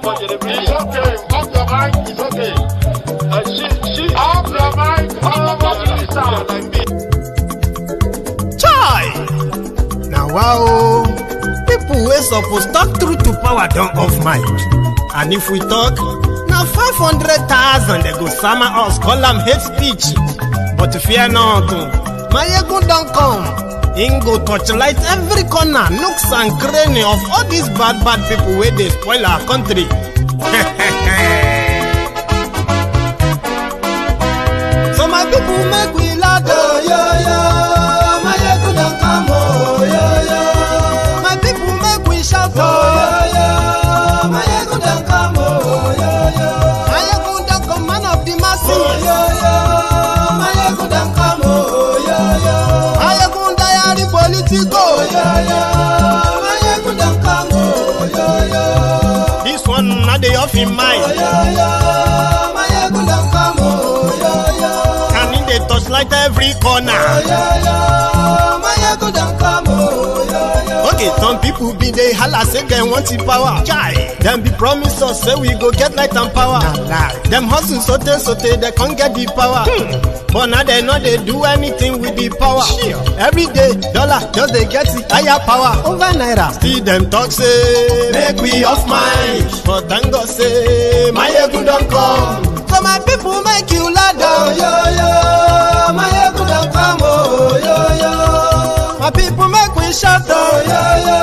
It's okay. Off your mic. It's okay. Off your mic. Chai! Now wow, people wey suppose talk truth to power don't off mic. And if we talk, now 500,000 they go summer us, call them hate speech. But fear not, Maiyegun don't come. Him go torchlight every corner, nooks and cranny of all these bad people where they spoil our country. So my people make we loud, oh yo yo. Maiyegun don't come, oh yo yo. My people make we shout, oh yo yo. Maiyegun don't come, oh yo yo. Maiyegun don't come, man of the masses, oh yo yo. Maiyegun don't come, oh yo yo. Maiyegun diary Politico, oh yo yo. Maiyegun don't come, oh yo yo. This one not the off in mind, oh yo yo. Maiyegun don't come, oh yo yo. And in the touchlight every corner, oh yo yo. Maiyegun don't come, oh yo yo. Okay, some people be they holla say they want the power. Chai, them be promise us say we go get light and power. Them hustle sote they can't get the power. But now they know they do anything with the power. Every day, dollar just they get the higher power over naira. See them talk say make we off mind, but thank God say Maiyegun don't come. So my people make you loud, oh yo yo. Maiyegun don't come, oh yo yo. My people make we shout, oh yo yo.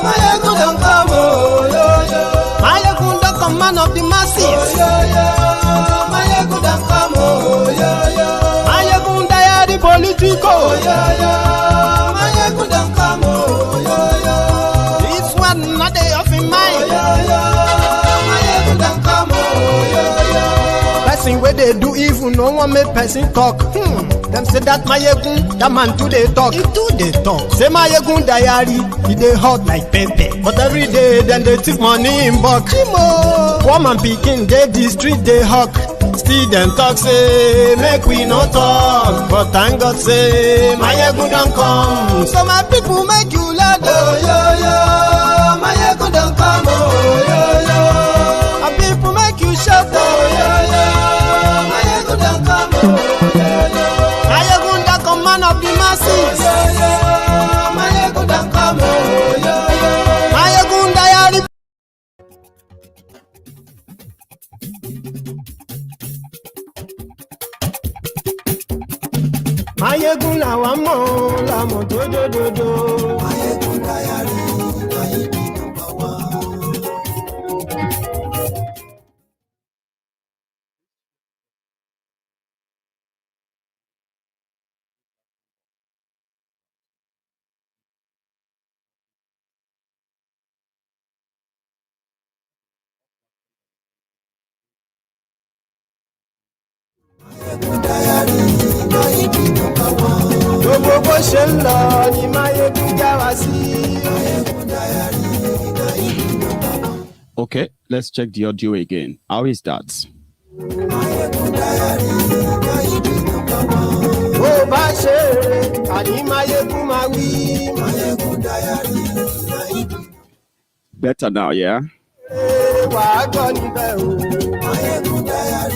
Maiyegun don't come, oh yo yo. Maiyegun don't come, man of the masses, oh yo yo. Maiyegun don't come, oh yo yo. Maiyegun diary Politico, oh yo yo. Maiyegun don't come, oh yo yo. This one not they off in mind, oh yo yo. Maiyegun don't come, oh yo yo. Person where they do evil, no one make person talk. Them say that Maiyegun, that man too they talk. He too they talk. Say Maiyegun diary, he they hot like pepper. But every day then they take money in bulk. Woman picking, they the street they hawk. Still them talk say make we no talk. But thank God say Maiyegun don't come. So my people make you loud, oh yo yo. Maiyegun don't come, oh yo yo. My people make you shout, oh yo yo. Maiyegun don't come, oh yo yo. Maiyegun don't come, man of the masses, oh yo yo. Maiyegun don't come, oh yo yo. Maiyegun diary. Maiyegun làwọn mọ̀ làmọ̀ dódódódó. Maiyegun diary, Maiyegun number one. Gbogbo bó ṣe ń lọ ni Maiyegun já wa sí. Okay, let's check the audio again. How is that? Bó bá ṣe rè àní Maiyegun máa wí. Better now, yeah? Wàá gbọ́ níbẹ̀ o.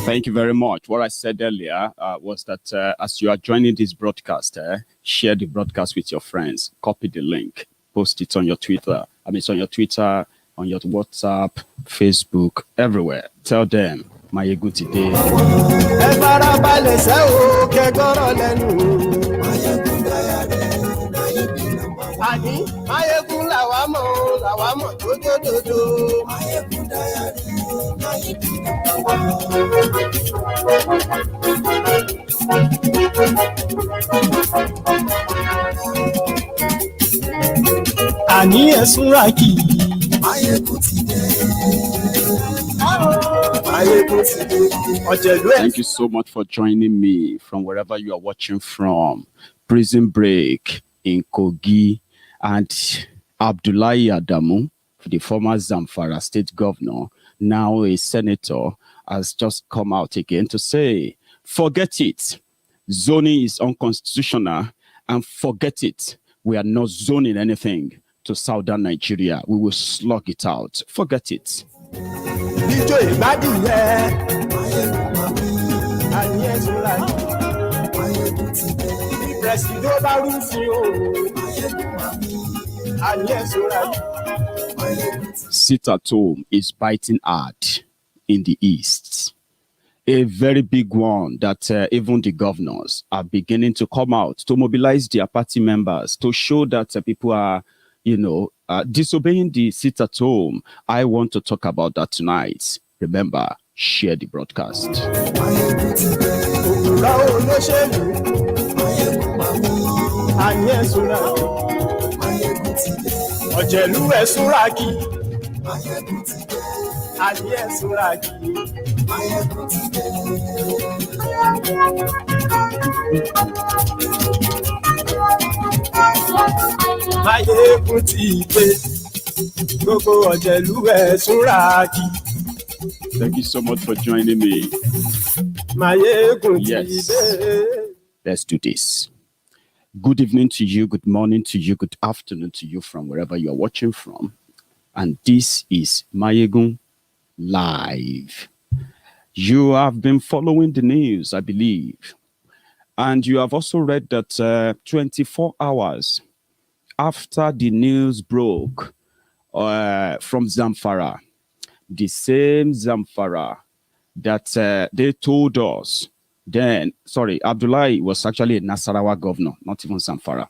Thank you very much. What I said earlier was that as you are joining this broadcast, share the broadcast with your friends. Copy the link. Post it on your Twitter. I mean, it's on your Twitter, on your WhatsApp, Facebook, everywhere. Tell them, Maiyegun today. Ẹ farabalẹ̀ ṣe o, kẹ́gbọ́rọ̀ lẹ́nu. Àní Maiyegun làwa mọ̀ dódódódó. Maiyegun diary, Maiyegun number one. Àní ẹ̀sùn rákì. Maiyegun ti dé. Maiyegun ti dé. Thank you so much for joining me from wherever you are watching from. Prison break in Kogi, and Abdullahi Adamu, the former Zamfara state governor, now a senator, has just come out again to say, forget it. Zoning is unconstitutional, and forget it. We are not zoning anything to southern Nigeria. We will slug it out. Forget it. Bíjó ìgbádùn yẹn. Àní ẹ̀sùn láyé. Bí pẹ̀sìdó bá rúfin o. Àní ẹ̀sùn láyé. Sit at home is biting hard in the East. A very big one that even the governors are beginning to come out to mobilize their party members to show that people are, disobeying the sit at home. I want to talk about that tonight. Remember, share the broadcast. Maiyegun ti dé, gbogbo ọ̀jẹ̀lú ẹ̀ súnra kí. Thank you so much for joining me. Maiyegun ti Yes. dé. Let's do this. Good evening to you, good morning to you, good afternoon to you from wherever you're watching from. And this is Maiyegun Live. You have been following the news, I believe. And you have also read that 24 hours after the news broke from Zamfara, the same Zamfara that they told us then, sorry, Abdullahi was actually a Nasarawa governor, not even Zamfara.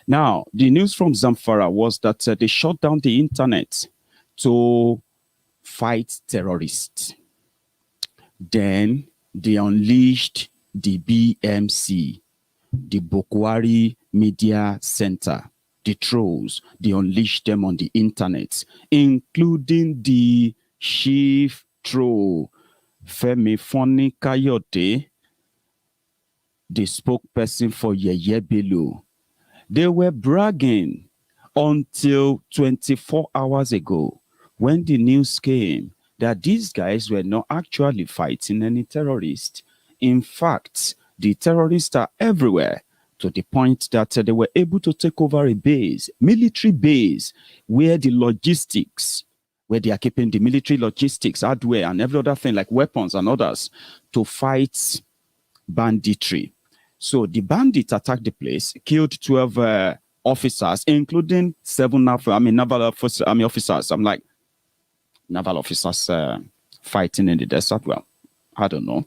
Now, the news from Zamfara was that they shut down the internet to fight terrorists. Then they unleashed the BMC, the Bokwari Media Center, the trolls. They unleashed them on the internet, including the chief troll, Femi Foni Kayote, the spokesperson for Yeye Bello. They were bragging until 24 hours ago when the news came that these guys were not actually fighting any terrorists. In fact, the terrorists are everywhere, to the point that they were able to take over a base, military base, where the logistics, where they are keeping the military logistics, hardware, and every other thing like weapons and others to fight banditry. So the bandits attacked the place, killed 12 officers, including 7 naval officers. I'm like, naval officers fighting in the desert? Well, I don't know.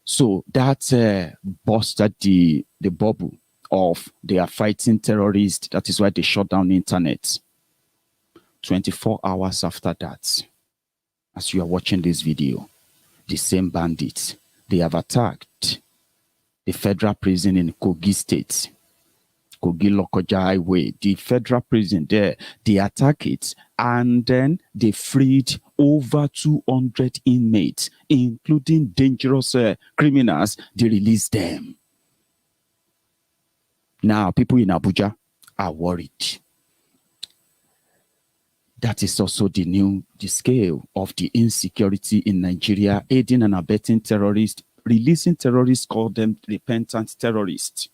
So that busted the bubble of they are fighting terrorists. That is why they shut down the internet. 24 hours after that, as you are watching this video, the same bandits, they have attacked the federal prison in Kogi State, Kogi Lokoja Highway, the federal prison there. They attack it, and then they freed over 200 inmates, including dangerous criminals. They released them. Now, people in Abuja are worried. That is also the scale of the insecurity in Nigeria, aiding and abetting terrorists, releasing terrorists, call them repentant terrorists.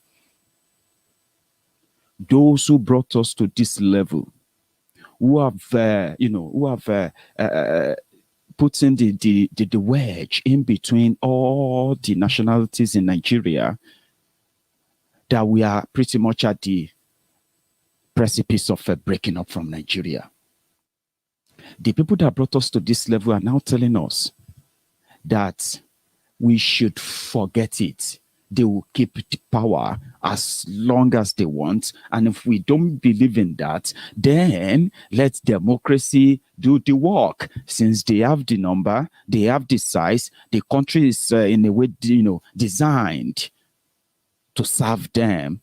Those who brought us to this level, who have, put in the wedge in between all the nationalities in Nigeria, that we are pretty much at the precipice of breaking up from Nigeria. The people that brought us to this level are now telling us that we should forget it. They will keep the power as long as they want. And if we don't believe in that, then let democracy do the work. Since they have the number, they have the size, the country is in a way, designed to serve them,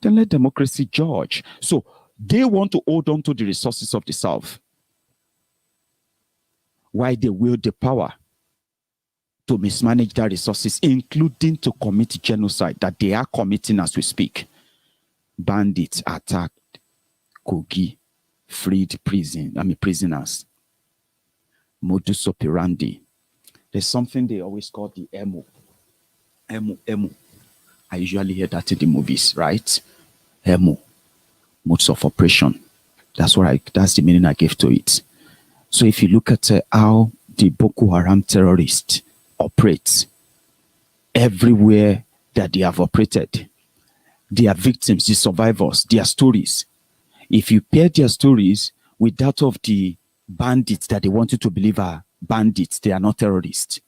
then let democracy judge. So they want to hold on to the resources of the South, while they wield the power to mismanage their resources, including to commit genocide that they are committing as we speak. Bandits attacked Kogi, freed prisoners. Modus operandi. There's something they always call the emo. Emo. I usually hear that in the movies, right? Emo. Modes of operation. That's the meaning I gave to it. So if you look at how the Boko Haram terrorists operate, everywhere that they have operated, their victims, the survivors, their stories, if you pair their stories with that of the bandits that they want you to believe are bandits, they are not terrorists.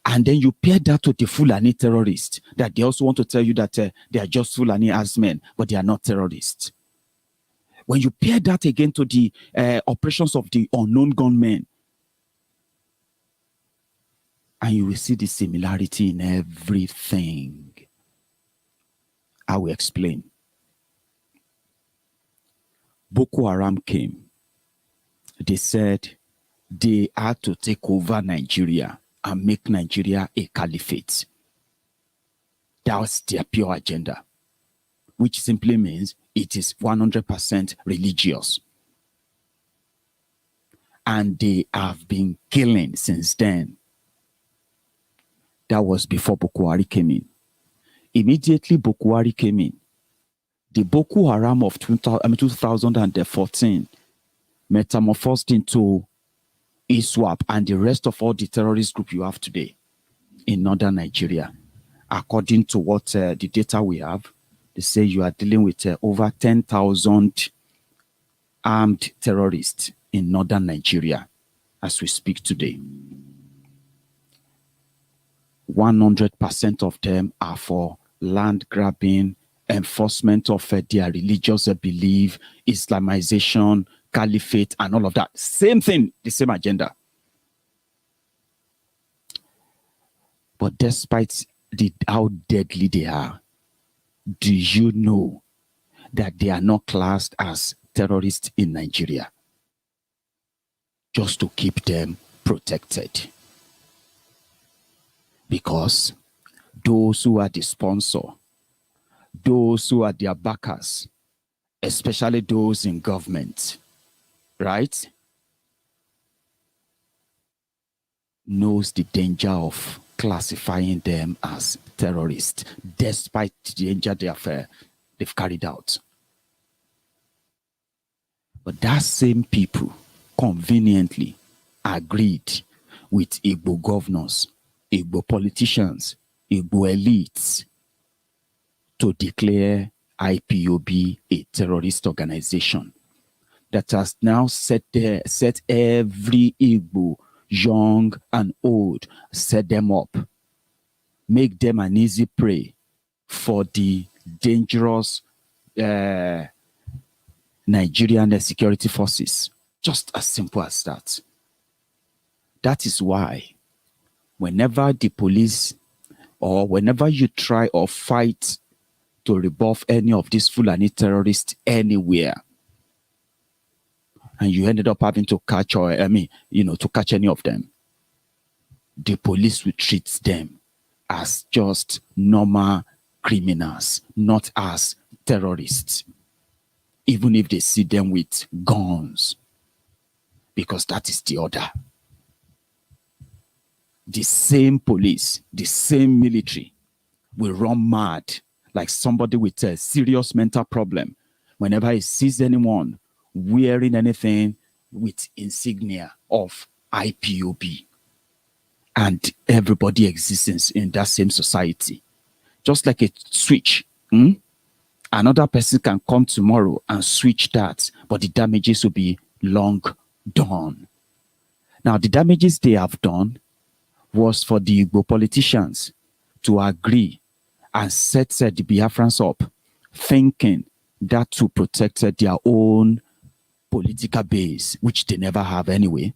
And then you pair that with the Fulani terrorists that they also want to tell you that they are just Fulani as men, but they are not terrorists. When you pair that again to the operations of the unknown gunmen, and you will see the similarity in everything. I will explain. Boko Haram came. They said they had to take over Nigeria and make Nigeria a caliphate. That was their pure agenda, which simply means it is 100% religious. And they have been killing since then. That was before Boko Haram came in. Immediately Boko Haram came in, the Boko Haram of 2014 metamorphosed into ISWAP and the rest of all the terrorist group you have today in northern Nigeria. According to what the data we have, they say you are dealing with over 10,000 armed terrorists in northern Nigeria as we speak today. 100% of them are for land grabbing, enforcement of their religious belief, Islamization, caliphate, and all of that. Same thing, the same agenda. But despite how deadly they are, do you know that they are not classed as terrorists in Nigeria? Just to keep them protected. Because those who are the sponsor, those who are their backers, especially those in government, right, knows the danger of classifying them as terrorists, despite the danger they've carried out. But that same people conveniently agreed with Igbo governors, Igbo politicians, Igbo elites to declare IPOB a terrorist organization that has now set every Igbo, young and old, set them up, make them an easy prey for the dangerous Nigerian security forces. Just as simple as that. That is why whenever the police or whenever you try or fight to rebuff any of these Fulani terrorists anywhere, and you ended up having to catch to catch any of them, the police will treat them as just normal criminals, not as terrorists, even if they see them with guns, because that is the order. The same police, the same military will run mad like somebody with a serious mental problem whenever he sees anyone wearing anything with insignia of IPOB. And everybody exists in that same society. Just like a switch. Another person can come tomorrow and switch that, but the damages will be long done. Now, the damages they have done was for the Igbo politicians to agree and set the Biafrans up, thinking that to protect their own political base, which they never have anyway.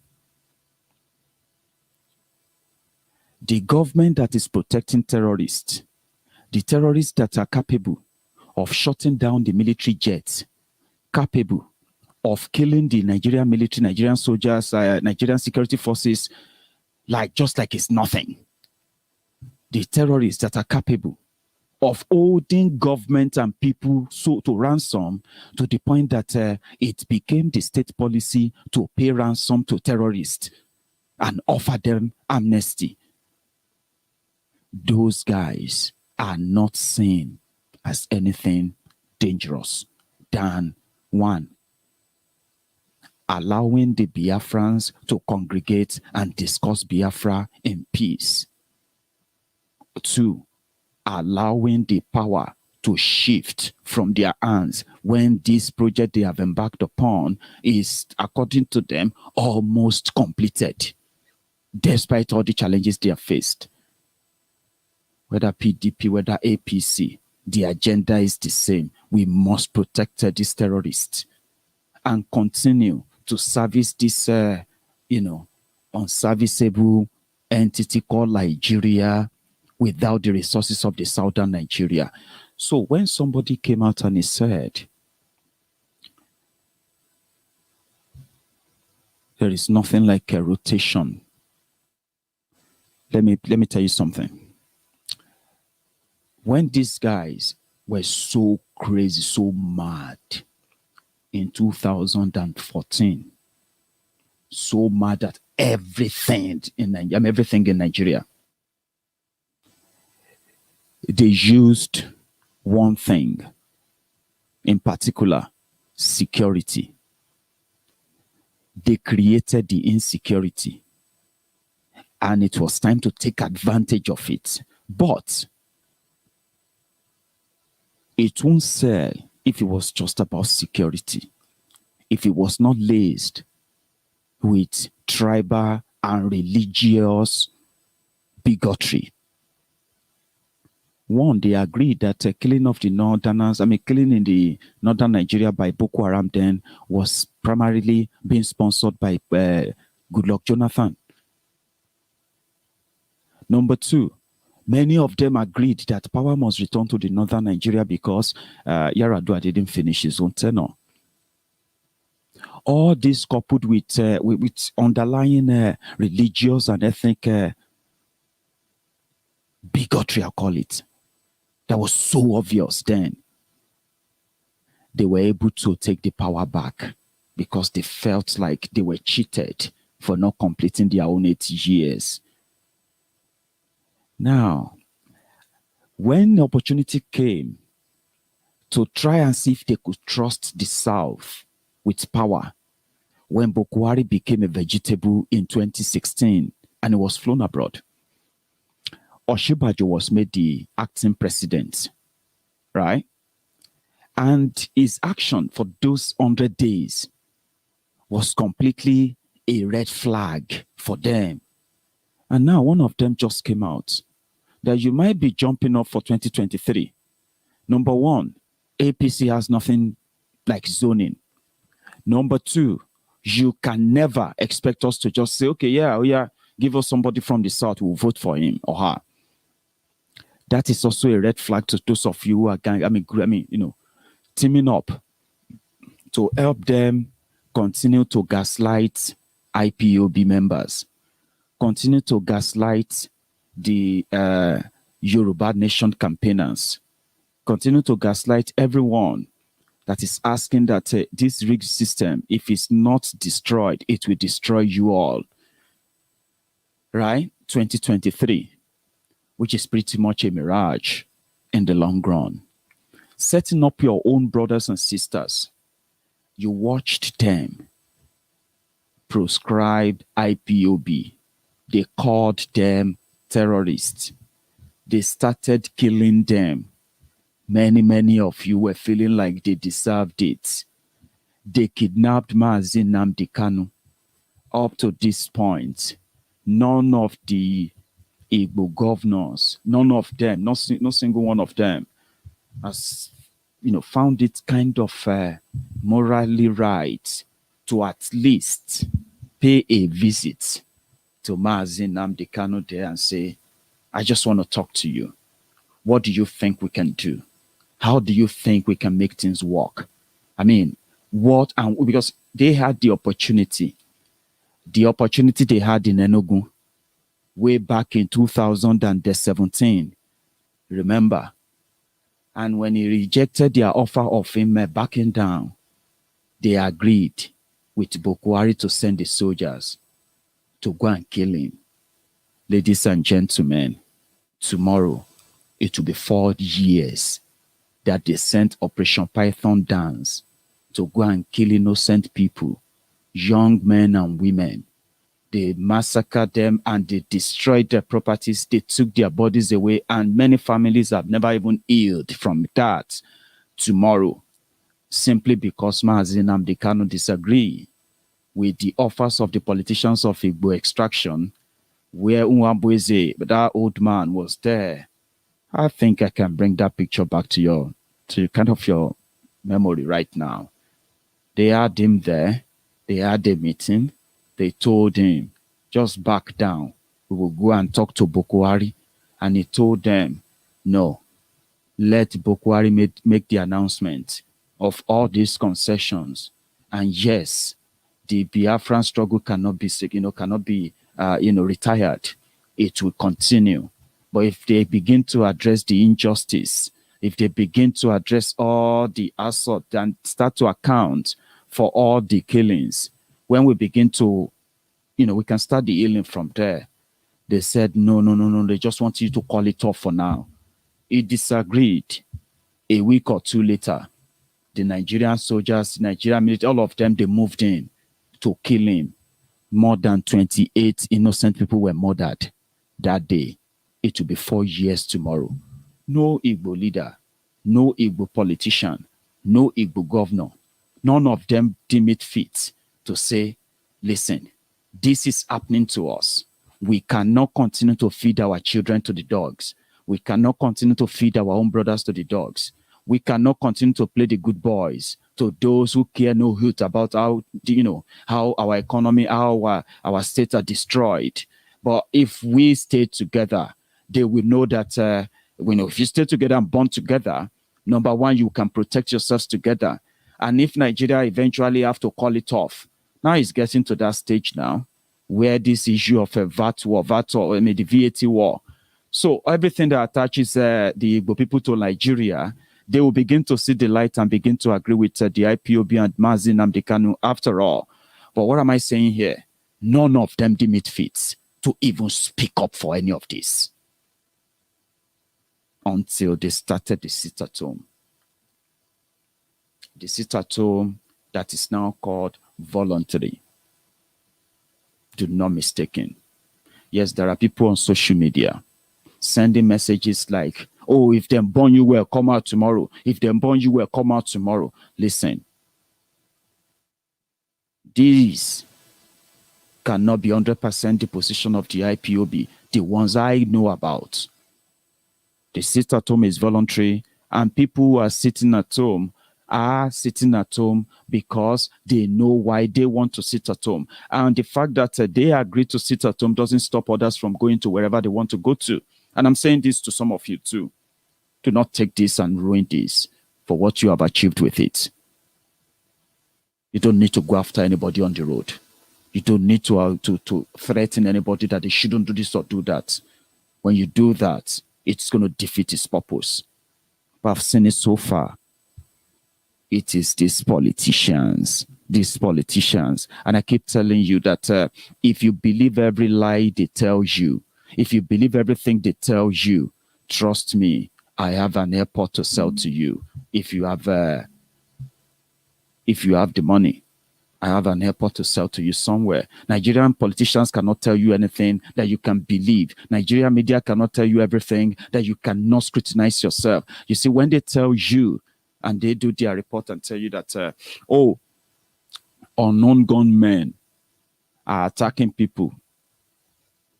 The government that is protecting terrorists, the terrorists that are capable of shutting down the military jets, capable of killing the Nigerian military, Nigerian soldiers, Nigerian security forces, just like it's nothing. The terrorists that are capable of holding government and people to ransom to the point that it became the state policy to pay ransom to terrorists and offer them amnesty. Those guys are not seen as anything dangerous than one, allowing the Biafrans to congregate and discuss Biafra in peace. 2, allowing the power to shift from their hands when this project they have embarked upon is, according to them, almost completed, despite all the challenges they have faced. Whether PDP, whether APC, the agenda is the same. We must protect these terrorists and continue to service this, unserviceable entity called Nigeria without the resources of the southern Nigeria. So when somebody came out and he said, there is nothing like a rotation. Let me tell you something. When these guys were so crazy, so mad in 2014, so mad at everything in Nigeria, they used one thing in particular: security. They created the insecurity, and it was time to take advantage of it. But it won't sell if it was just about security, if it was not laced with tribal and religious bigotry. One, they agreed that killing of the northerners, killing in the northern Nigeria by Boko Haram then was primarily being sponsored by Goodluck Jonathan. Number 2, many of them agreed that power must return to the northern Nigeria because Yaradua didn't finish his own tenure. All this coupled with underlying religious and ethnic bigotry, I call it, that was so obvious then. They were able to take the power back because they felt like they were cheated for not completing their own 8 years. Now, when the opportunity came to try and see if they could trust the South with power, when Boko Haram became a vegetable in 2016 and it was flown abroad, Oshibajo was made the acting president, right? And his action for those 100 days was completely a red flag for them. And now one of them just came out that you might be jumping up for 2023. Number 1, APC has nothing like zoning. Number 2, you can never expect us to just say, okay, yeah, give us somebody from the South, we'll vote for him or her. That is also a red flag to those of you who are teaming up to help them continue to gaslight IPOB members, continue to gaslight the Yoruba Nation campaigners, continue to gaslight everyone that is asking that this rigged system, if it's not destroyed, it will destroy you all. Right? 2023, which is pretty much a mirage in the long run. Setting up your own brothers and sisters, you watched them proscribe IPOB. They called them terrorists. They started killing them. Many of you were feeling like they deserved it. They kidnapped Mazi Nnamdi Kanu. Up to this point, none of the Igbo governors, none of them, no single one of them has, found it kind of morally right to at least pay a visit to Mazi Nnamdi Kanu there and say, I just want to talk to you. What do you think we can do? How do you think we can make things work? Because they had the opportunity they had in Enugu way back in 2017, remember? And when he rejected their offer of him backing down, they agreed with Boko Haram to send the soldiers to go and kill him. Ladies and gentlemen, tomorrow it will be 4 years that they sent Operation Python Dance to go and kill innocent people young men and women. They massacred them and they destroyed their properties. They took their bodies away, and many families have never even healed from that tomorrow, simply because Mazi Nnamdi Kanu disagree with the offers of the politicians of Igbo extraction, where Nwabweze, that old man, was there. I think I can bring that picture back to your memory right now. They had him there. They had a meeting. They told him, just back down. We will go and talk to Bokwari. And he told them, no, let Bokwari make the announcement of all these concessions. And yes, the Biafran struggle cannot be retired. It will continue. But if they begin to address the injustice, if they begin to address all the assault and start to account for all the killings, when we begin to, we can start the healing from there. They said, no, they just want you to call it off for now. He disagreed. A week or two later, the Nigerian soldiers, Nigerian military, all of them, they moved in to kill him. More than 28 innocent people were murdered that day. It will be 4 years tomorrow. No Igbo leader, no Igbo politician, no Igbo governor, none of them deem it fit to say, listen, this is happening to us. We cannot continue to feed our children to the dogs. We cannot continue to feed our own brothers to the dogs. We cannot continue to play the good boys to those who care no hoot about how our economy, how our states are destroyed. But if we stay together, they will know that, if you stay together and bond together, number one, you can protect yourselves together. And if Nigeria eventually have to call it off, now it's getting to that stage now where this issue of a the VAT war. So everything that attaches the Igbo people to Nigeria, they will begin to see the light and begin to agree with the IPOB and Mazi Nnamdi Kanu after all. But what am I saying here? None of them deem it fit to even speak up for any of this until they started the sit-at-home. The sit-at-home that is now called voluntary. Do not mistake. Yes, there are people on social media sending messages like, oh, if them burn you well, come out tomorrow. If them burn you well, come out tomorrow. Listen, this cannot be 100% the position of the IPOB, the ones I know about. The sit-at-home is voluntary, and people who are sitting at home because they know why they want to sit at home. And the fact that they agree to sit at home doesn't stop others from going to wherever they want to go to. And I'm saying this to some of you too. Do not take this and ruin this for what you have achieved with it. You don't need to go after anybody on the road. You don't need to threaten anybody that they shouldn't do this or do that. When you do that, it's going to defeat its purpose. But I've seen it so far. It is these politicians. And I keep telling you that if you believe every lie they tell you, if you believe everything they tell you, trust me, I have an airport to sell to you. If you have the money, I have an airport to sell to you somewhere. Nigerian politicians cannot tell you anything that you can believe. Nigerian media cannot tell you everything that you cannot scrutinize yourself. You see, when they tell you and they do their report and tell you that, unknown gunmen are attacking people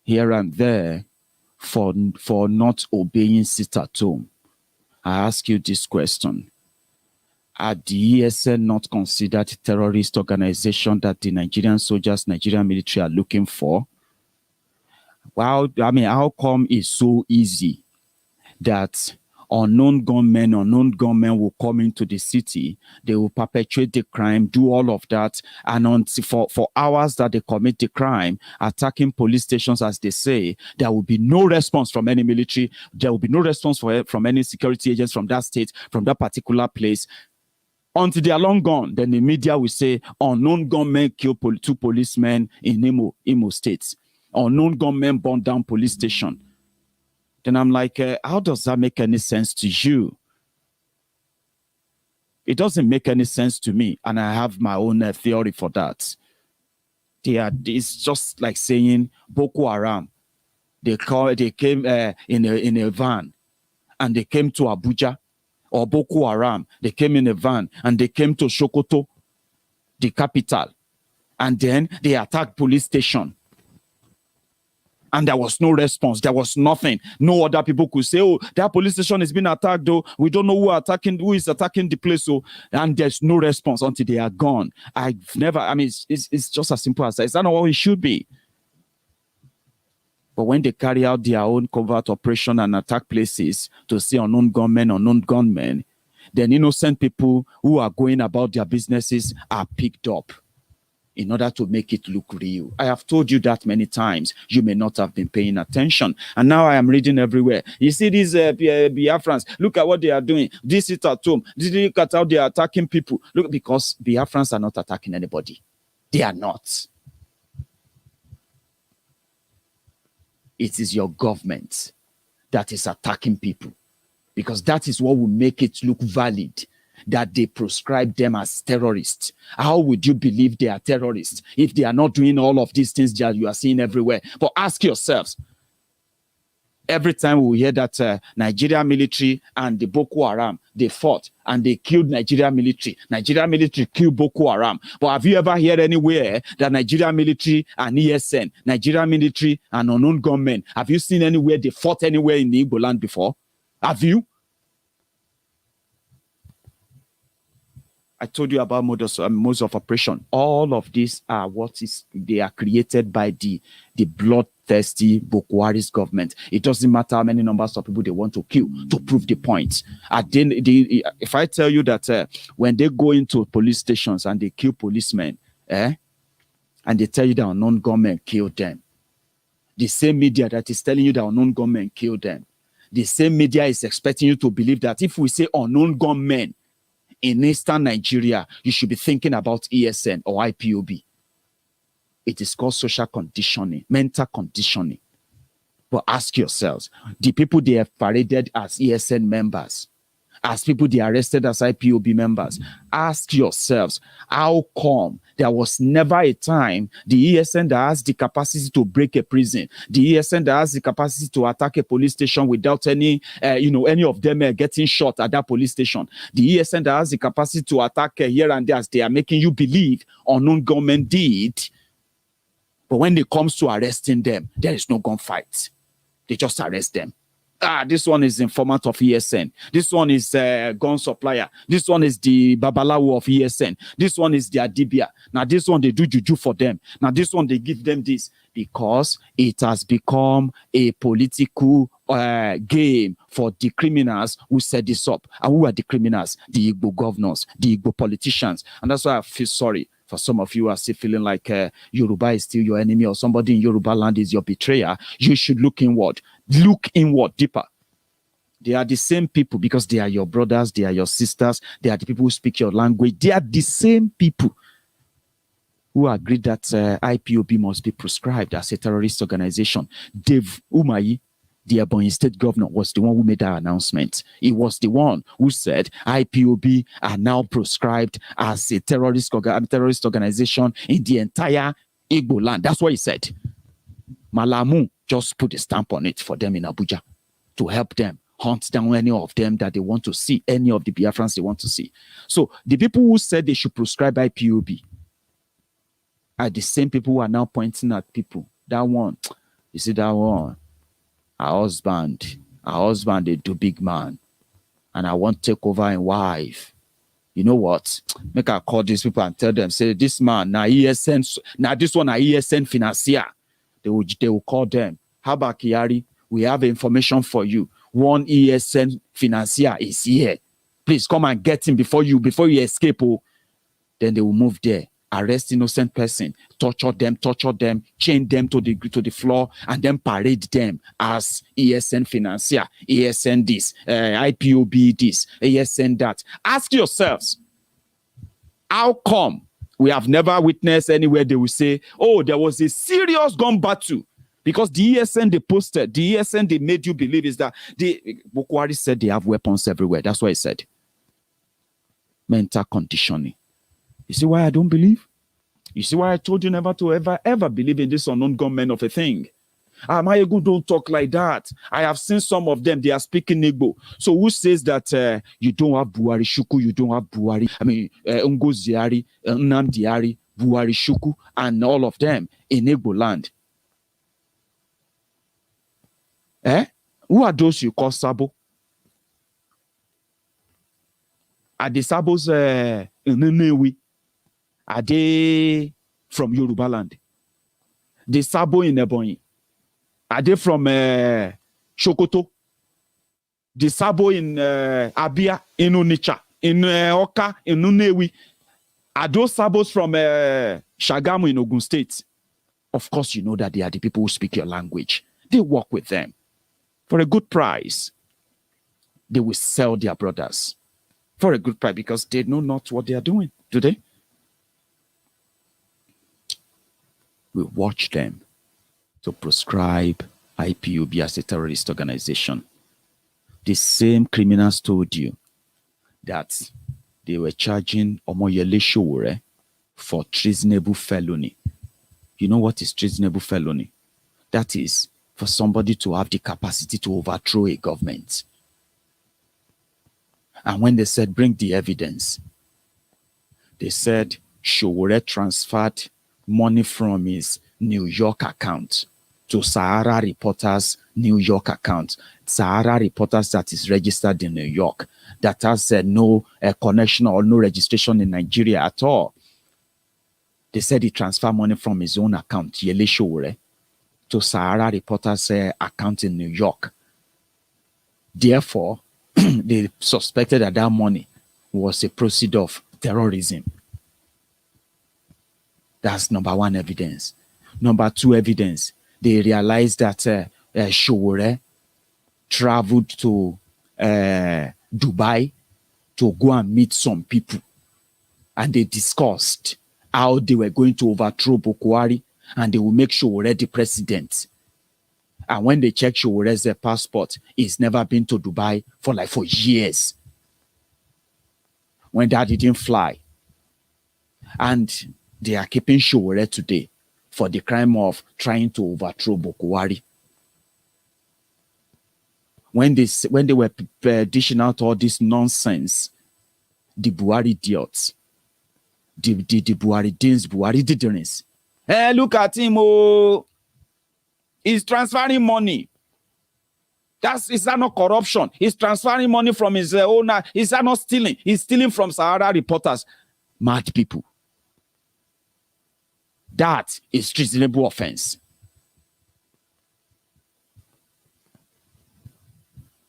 here and there for not obeying sit-at-home. I ask you this question. Are the ESN not considered a terrorist organization that the Nigerian soldiers, Nigerian military are looking for? Well, how come it's so easy that unknown gunmen will come into the city, they will perpetrate the crime, do all of that, and for hours that they commit the crime, attacking police stations, as they say, there will be no response from any military, there will be no response from any security agents from that state, from that particular place, until they are long gone. Then the media will say, unknown gunmen killed 2 policemen in Imo State. Unknown gunmen burned down police station. Then I'm like, how does that make any sense to you? It doesn't make any sense to me, and I have my own theory for that. It's just like saying Boko Haram. They came in a van and they came to Abuja, or Boko Haram. They came in a van and they came to Sokoto, the capital, and then they attacked police station. And there was no response. There was nothing. No other people could say, oh, that police station is being attacked, though. We don't know who is attacking the place. So, and there's no response until they are gone. It's just as simple as that. Is that not what it should be? But when they carry out their own covert operation and attack places to see unknown gunmen, then innocent people who are going about their businesses are picked up in order to make it look real. I have told you that many times. You may not have been paying attention. And now I am reading everywhere. You see these Biafrans, look at what they are doing. This is at home. Look at how they are attacking people. Look, because Biafrans are not attacking anybody. They are not. It is your government that is attacking people. Because that is what will make it look valid, that they proscribe them as terrorists. How would you believe they are terrorists if they are not doing all of these things that you are seeing everywhere? But ask yourselves, every time we hear that Nigeria military and the Boko Haram, they fought and they killed Nigeria military killed Boko Haram. But have you ever heard anywhere that Nigeria military and ESN, Nigeria military and unknown gunmen, have you seen anywhere they fought anywhere in the Igbo land before? Have you? I told you about modes of operation. All of these are they are created by the bloodthirsty Boko Haram government. It doesn't matter how many numbers of people they want to kill to prove the point. If I tell you that when they go into police stations and they kill policemen, and they tell you that unknown gunmen killed them, the same media that is telling you that unknown gunmen killed them, the same media is expecting you to believe that if we say unknown gunmen in eastern Nigeria, you should be thinking about ESN or IPOB. It is called social conditioning, mental conditioning. But ask yourselves, the people they have paraded as ESN members, as people they arrested as IPOB members, ask yourselves, how come there was never a time the ESN that has the capacity to break a prison, the ESN that has the capacity to attack a police station without any of them getting shot at that police station, the ESN that has the capacity to attack here and there as they are making you believe unknown government did. But when it comes to arresting them, there is no gunfight. They just arrest them. This one is informant of ESN. This one is gun supplier. This one is the Babalawo of ESN. This one is the Adibia. Now this one they do juju for them. Now this one they give them this, because it has become a political game for the criminals who set this up. And who are the criminals? The Igbo governors, the Igbo politicians. And that's why I feel sorry for some of you who are still feeling like Yoruba is still your enemy or somebody in Yoruba land is your betrayer. You should look inward. Look inward, deeper. They are the same people, because they are your brothers, they are your sisters, they are the people who speak your language. They are the same people who agreed that IPOB must be proscribed as a terrorist organization. Dave Umahi, the Ebonyi State governor, was the one who made that announcement. He was the one who said IPOB are now proscribed as a terrorist organization in the entire Igbo land. That's what he said. Malamu just put a stamp on it for them in Abuja to help them hunt down any of them that they want to see, any of the Biafrans they want to see. So the people who said they should proscribe IPOB are the same people who are now pointing at people. That one, you see that one, our husband, they do big man, and I want to take over a wife. You know what? Make I call these people and tell them, say, this man, now ESN, now this one, ESN financier. They will call them. How about Kiari? We have information for you. One ESN financier is here. Please come and get him before you escape. Oh. Then they will move there, arrest innocent person, torture them, chain them to the floor, and then parade them as ESN financier, ESN this, IPOB this, ESN that. Ask yourselves, how come we have never witnessed anywhere they will say, oh, there was a serious gun battle? Because the ESN they posted, the ESN they made you believe is that the Boko Haram said they have weapons everywhere. That's what he said. Mental conditioning. You see why I don't believe? You see why I told you never to ever believe in this unknown gunmen of a thing. Maiyegun, don't talk like that. I have seen some of them. They are speaking Igbo. So who says that you don't have Buhari Shuku, you don't have Buhari? I mean, Ngoziari, Nnamdi, Buhari Shuku, and all of them in Igbo land. Who are those you call Sabo? Are the Sabos in Nnewi? Are they from Yoruba land? The Sabo in Ebonyi? Are they from Sokoto? The Sabo in Abia, in Onitsha, in Oka, in Nnewi? Are those Sabos from Shagamu in Ogun State? Of course, you know that they are the people who speak your language. They work with them. For a good price, they will sell their brothers. For a good price, because they know not what they are doing. Do they? We watch them to proscribe IPOB as a terrorist organization. The same criminals told you that they were charging Omoyele Sowore for treasonable felony. You know what is treasonable felony? That is for somebody to have the capacity to overthrow a government. And when they said, bring the evidence, they said Sowore transferred money from his New York account to Sahara Reporters' New York account. Sahara Reporters that is registered in New York, that has no connection or no registration in Nigeria at all. They said he transferred money from his own account, Yele Sowore, to Sahara Reporters' account in New York. Therefore, they suspected that that money was a proceed of terrorism. That's number one evidence. Number two evidence, they realized that Sowore traveled to Dubai to go and meet some people. And they discussed how they were going to overthrow Boko Haram and they will make Sowore the president. And when they check Showore's passport, he's never been to Dubai for years. When that didn't fly. And they are keeping Sowore today for the crime of trying to overthrow Boko Haram. When they were dishing out all this nonsense, the Buhari idiots, the Buhari Deans, Buhari Diderins, hey, look at him, oh, he's transferring money. Is that not corruption? He's transferring money from his owner. Is that not stealing? He's stealing from Sahara Reporters. Mad people. That is treasonable offense.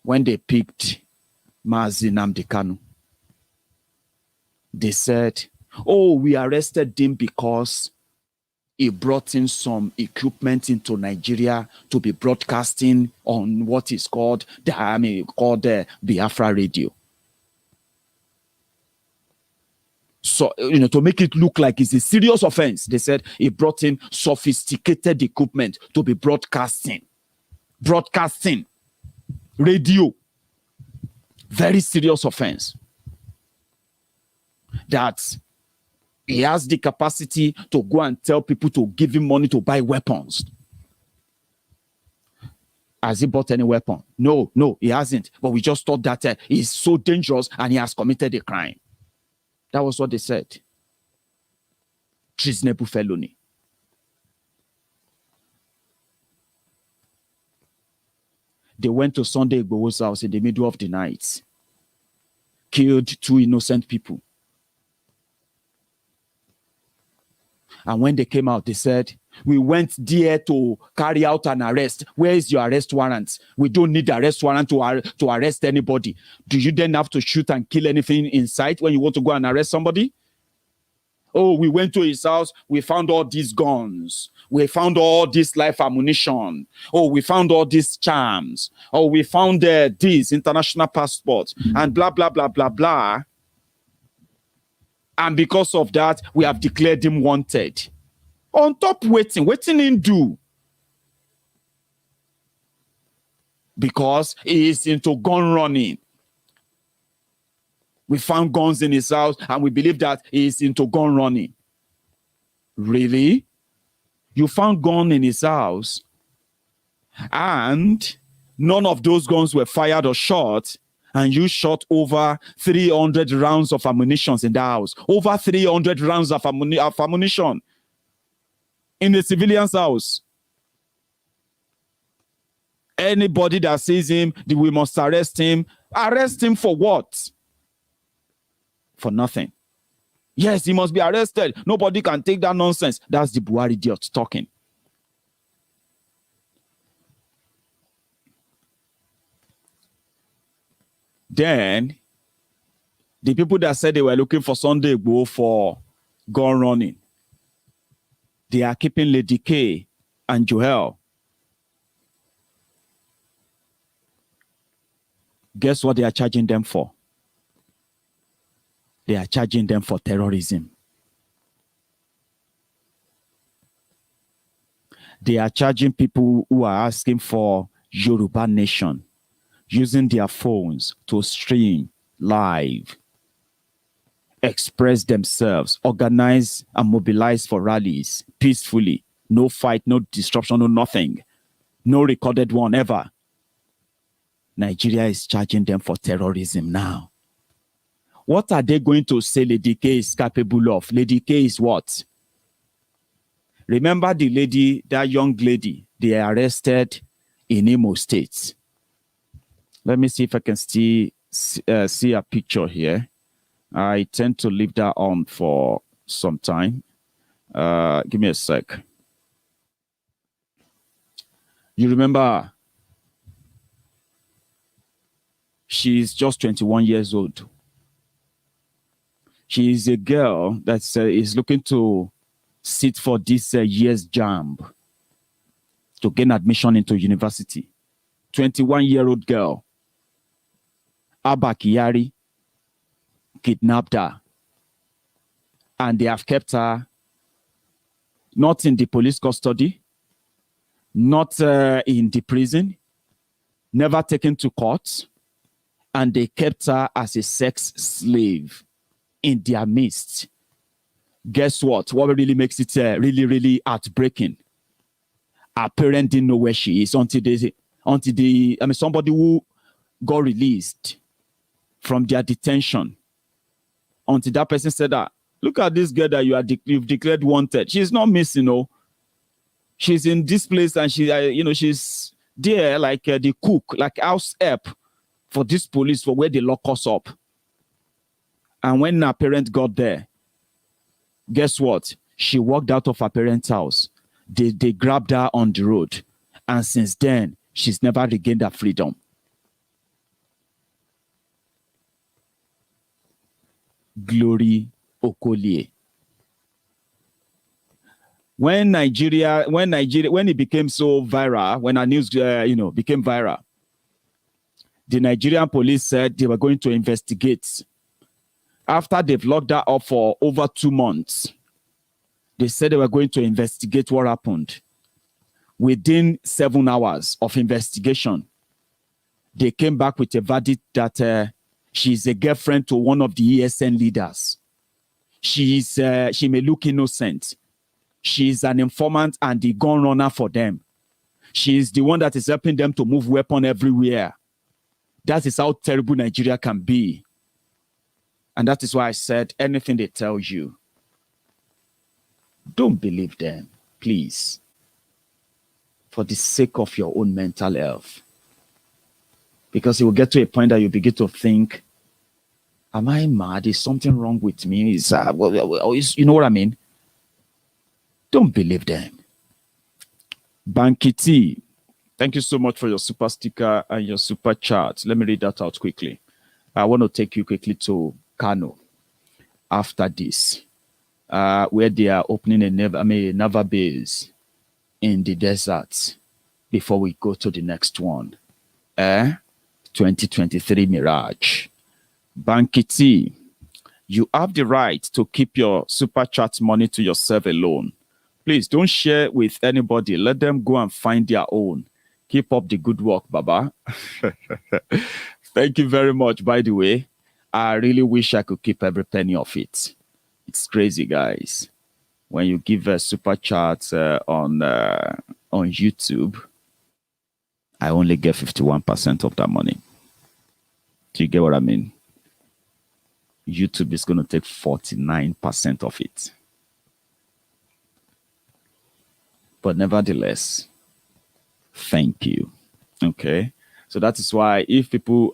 When they picked Mazi Nnamdi Kanu, they said, oh, we arrested him because he brought in some equipment into Nigeria to be broadcasting on what is called Biafra Radio. So, to make it look like it's a serious offense, they said he brought in sophisticated equipment to be broadcasting radio. Very serious offense. That he has the capacity to go and tell people to give him money to buy weapons. Has he bought any weapon? No, he hasn't. But we just thought that he's so dangerous and he has committed a crime. That was what they said. Treasonable felony. They went to Sunday Igboho's house in the middle of the night. Killed 2 innocent people. And when they came out, they said, we went there to carry out an arrest. Where is your arrest warrant? We don't need arrest warrant to arrest anybody. Do you then have to shoot and kill anything in sight when you want to go and arrest somebody? Oh, we went to his house. We found all these guns. We found all this live ammunition. Oh, we found all these charms. Oh, we found these international passports and blah, blah, blah, blah, blah. And because of that, we have declared him wanted. On top waiting him do. Because he is into gun running. We found guns in his house and we believe that he is into gun running. Really? You found gun in his house, and none of those guns were fired or shot, and you shot over 300 rounds of ammunition in the house. Over 300 rounds of ammunition in the civilian's house. Anybody that sees him, we must arrest him. Arrest him for what? For nothing. Yes, he must be arrested. Nobody can take that nonsense. That's the Buhari idiot talking. Then, the people that said they were looking for Sunday Igboho for gun running, they are keeping Lady K and Joel. Guess what they are charging them for? They are charging them for terrorism. They are charging people who are asking for Yoruba Nation, using their phones to stream live, express themselves, organize and mobilize for rallies peacefully. No fight, no disruption, no nothing. No recorded one ever. Nigeria is charging them for terrorism now. What are they going to say Lady K is capable of? Lady K is what? Remember the lady, that young lady, they arrested in Imo State. Let me see if I can see a picture here. I tend to leave that on for some time. Give me a sec. You remember, she's just 21 years old. She is a girl that is looking to sit for this year's JAMB to gain admission into university. 21-year-old girl. Abba Kyari kidnapped her. And they have kept her not in the police custody, not in the prison, never taken to court, and they kept her as a sex slave in their midst. Guess what? What really makes it really, really heartbreaking? Her parents didn't know where she is until somebody who got released from their detention. Until that person said that, look at this girl that you've declared wanted. She's not missing, no. She's in this place and she's there like the cook, like house help for this police for where they lock us up. And when her parent got there, guess what? She walked out of her parents' house. They grabbed her on the road. And since then, she's never regained her freedom. Glory Okolie. When it became so viral, when our news became viral, the Nigerian police said they were going to investigate. After they've locked her up for over 2 months, they said they were going to investigate what happened. Within 7 hours of investigation, they came back with a verdict that she's a girlfriend to one of the ESN leaders. She may look innocent. She's an informant and the gun runner for them. She's the one that is helping them to move weapons everywhere. That is how terrible Nigeria can be. And that is why I said anything they tell you, don't believe them, please. For the sake of your own mental health. Because it will get to a point that you begin to think, am I mad? Is something wrong with me? You know what I mean? Don't believe them. Bankiti, thank you so much for your super sticker and your super chat. Let me read that out quickly. I want to take you quickly to Kano after this, where they are opening a naval base in the desert before we go to the next one. 2023 Mirage. Bankiti, you have the right to keep your super chat money to yourself alone. Please don't share with anybody. Let them go and find their own. Keep up the good work, Baba. Thank you very much, by the way. I really wish I could keep every penny of it. It's crazy, guys. when you give a super chat on YouTube, I only get 51% of that money. Do you get what I mean? YouTube is going to take 49% of it. But nevertheless, thank you. Okay. So that is why if people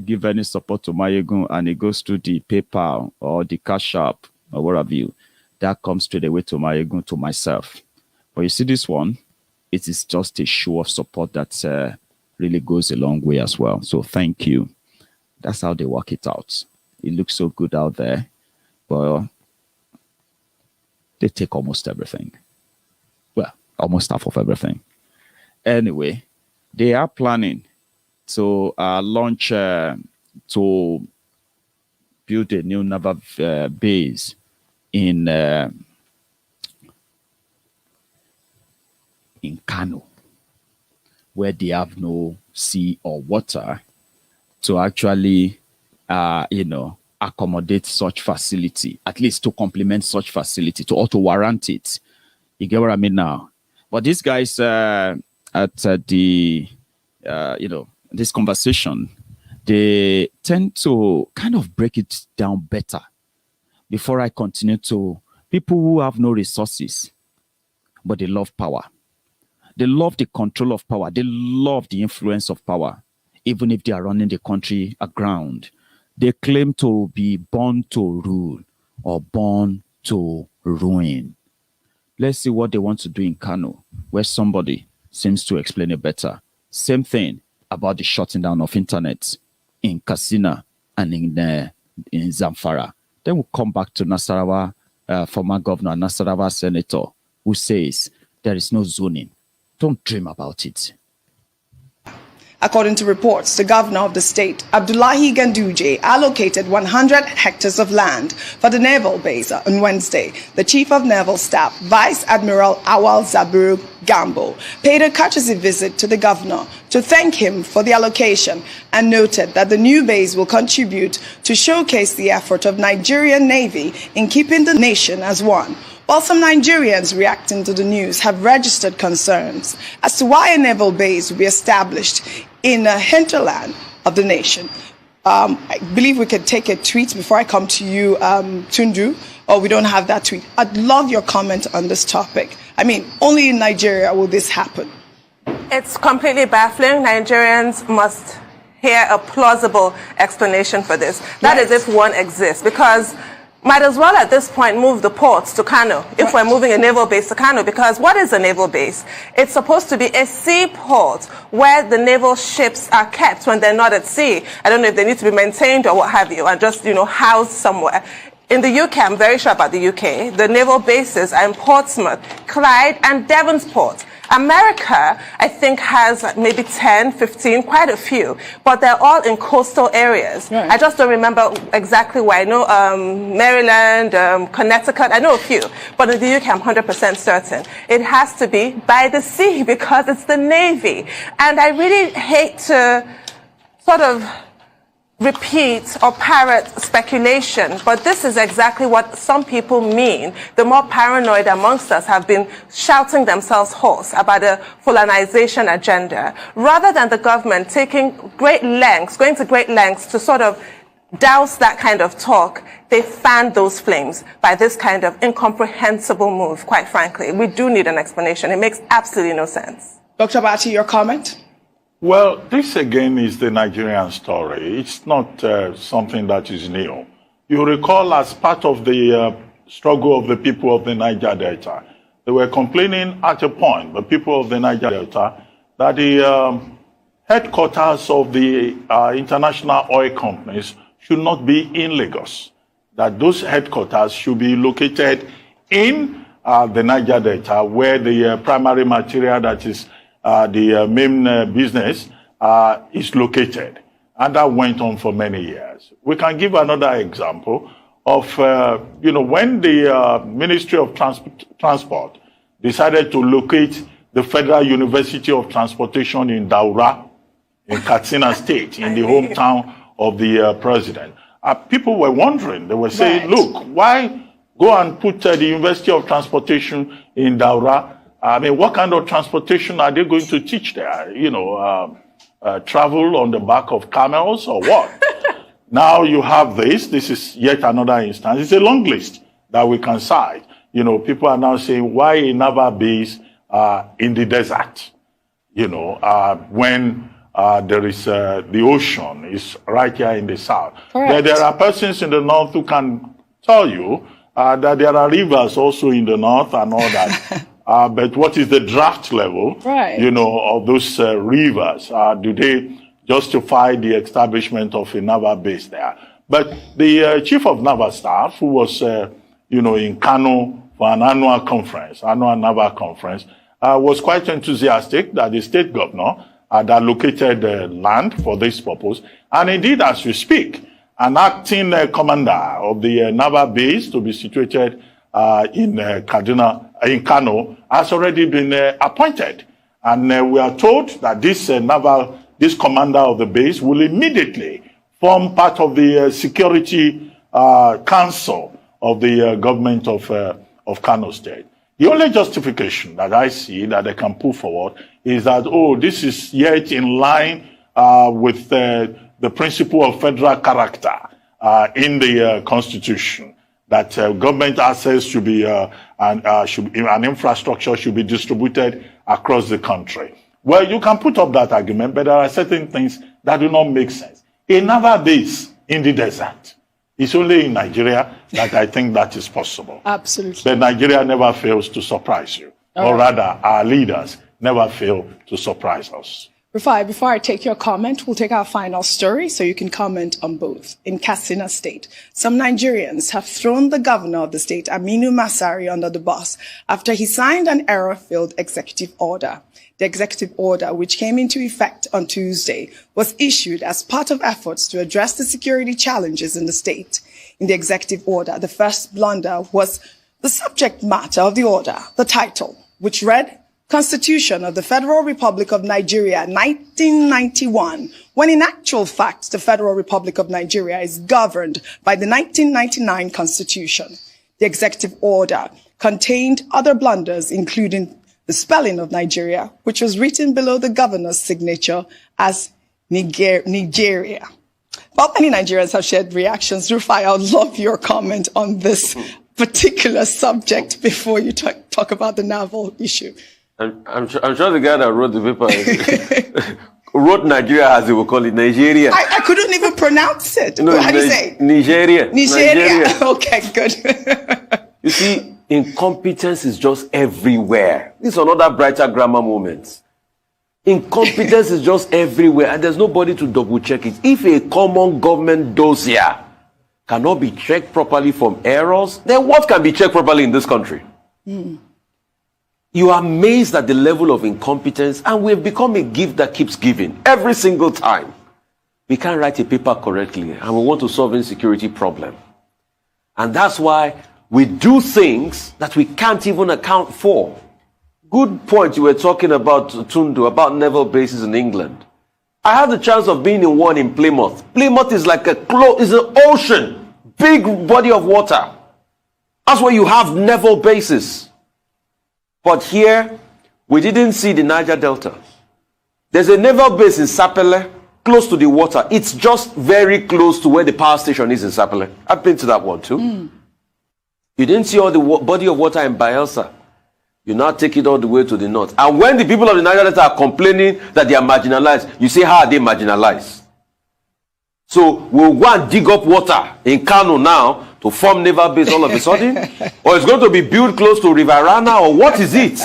give any support to Maiyegun and it goes to the PayPal or the Cash App or whatever you, that comes straight away to Maiyegun, to myself. But you see this one, it is just a show of support that really goes a long way as well. So thank you. That's how they work it out. It looks so good out there, but they take almost everything. Well, almost half of everything. Anyway, they are planning to launch, to build a new naval base in Kano, where they have no sea or water to actually, accommodate such facility, at least to complement such facility, to auto warrant it. You get what I mean now? But these guys at this conversation, they tend to kind of break it down better. Before I continue to people who have no resources, but they love power. They love the control of power. They love the influence of power, even if they are running the country aground. They claim to be born to rule or born to ruin. Let's see what they want to do in Kano, where somebody seems to explain it better. Same thing about the shutting down of internet in Katsina and in Zamfara. Then we'll come back to Nasarawa, former governor, Nasarawa senator, who says there is no zoning. Don't dream about it. According to reports, the governor of the state, Abdullahi Ganduje, allocated 100 hectares of land for the naval base on Wednesday. The chief of naval staff, Vice Admiral Awal Zaburu Gambo, paid a courtesy visit to the governor to thank him for the allocation and noted that the new base will contribute to showcase the effort of Nigerian Navy in keeping the nation as one. While some Nigerians reacting to the news have registered concerns as to why a naval base will be established in a hinterland of the nation. I believe we could take a tweet before I come to you, Tundu, or we don't have that tweet. I'd love your comment on this topic. I mean, only in Nigeria will this happen. It's completely baffling. Nigerians must hear a plausible explanation for this. That is if one exists, because might as well at this point move the ports to Kano if we're moving a naval base to Kano, because what is a naval base? It's supposed to be a seaport where the naval ships are kept when they're not at sea. I don't know if they need to be maintained or what have you, and just, housed somewhere. In the UK, I'm very sure about the UK, the naval bases are in Portsmouth, Clyde, and Devonport. America, I think, has maybe 10, 15, quite a few, but they're all in coastal areas. Right. I just don't remember exactly where. I know Maryland, Connecticut, I know a few, but in the UK, I'm 100% certain. It has to be by the sea because it's the Navy. And I really hate to sort of repeat or parrot speculation, but this is exactly what some people mean. The more paranoid amongst us have been shouting themselves hoarse about a Fulanization agenda, rather than the government taking great lengths, going to great lengths to sort of douse that kind of talk. They fan those flames by this kind of incomprehensible move, quite frankly. We do need an explanation. It makes absolutely no sense. Dr. Bati, your comment? Well, this again is the Nigerian story. It's not something that is new. You recall, as part of the struggle of the people of the Niger Delta, they were complaining at a point, the people of the Niger Delta, that the headquarters of the international oil companies should not be in Lagos, that those headquarters should be located in the Niger Delta, where the primary material, that is the main business, is located. And that went on for many years. We can give another example of, when the Ministry of Transport decided to locate the Federal University of Transportation in Daura, in Katsina State, in the hometown of the president. People were wondering, they were saying, look, why Go and put the University of Transportation in Daura. I mean, what kind of transportation are they going to teach there? You know, travel on the back of camels or what? Now you have this. This is yet another instance. It's a long list that we can cite. You know, people are now saying, why a naval base in the desert? You know, when there is the ocean is right here in the south. But there are persons in the north who can tell you that there are rivers also in the north and all that. But what is the draft level, you know, of those rivers? Do they justify the establishment of a naval base there? But the chief of naval staff, who was, you know, in Kano for an annual naval conference, was quite enthusiastic that the state governor had allocated land for this purpose. And indeed, as we speak, an acting commander of the naval base to be situated in Kano has already been appointed. And we are told that this commander of the base will immediately form part of the security council of the government of Kano State. The only justification that I see that they can put forward is that, oh, this is yet in line with the principle of federal character in the Constitution, that government assets should be and infrastructure should be distributed across the country. Well, you can put up that argument, but there are certain things that do not make sense. A naval base in the desert. It's only in Nigeria that I think that is possible. Absolutely. But Nigeria never fails to surprise you. Or rather, our leaders never fail to surprise us. Before I take your comment, we'll take our final story so you can comment on both. In Katsina State, some Nigerians have thrown the governor of the state, Aminu Masari, under the bus after he signed an error-filled executive order. The executive order, which came into effect on Tuesday, was issued as part of efforts to address the security challenges in the state. In the executive order, the first blunder was the subject matter of the order, the title, which read, Constitution of the Federal Republic of Nigeria, 1991, when in actual fact, the Federal Republic of Nigeria is governed by the 1999 Constitution. The executive order contained other blunders, including the spelling of Nigeria, which was written below the governor's signature as Nigeria. While many Nigerians have shared reactions, Rufai, I would love your comment on this particular subject before you talk about the naval issue. I'm sure the guy that wrote the paper wrote Nigeria as they will call it, Nigeria. I couldn't even pronounce it. No, how do you say? Nigeria. Okay, good. You see, incompetence is just everywhere. This is another brighter grammar moment. Incompetence is just everywhere, and there's nobody to double check it. If a common government dossier cannot be checked properly from errors, then what can be checked properly in this country? You are amazed at the level of incompetence, and we've become a gift that keeps giving every single time. We can't write a paper correctly, and we want to solve an insecurity problem. And that's why we do things that we can't even account for. Good point you were talking about, Tundu, about naval bases in England. I had the chance of being in one in Plymouth. Plymouth is like is an ocean, big body of water. That's where you have naval bases. But here, we didn't see the Niger Delta. There's a naval base in Sapele, close to the water. It's just very close to where the power station is in Sapele. I've been to that one too. You didn't see all the body of water in Bayelsa. You now take it all the way to the north. And when the people of the Niger Delta are complaining that they are marginalized, you say, how are they marginalized? So we'll go and dig up water in Kano now to form naval base all of a sudden? Or it's going to be built close to Riverana, or what is it?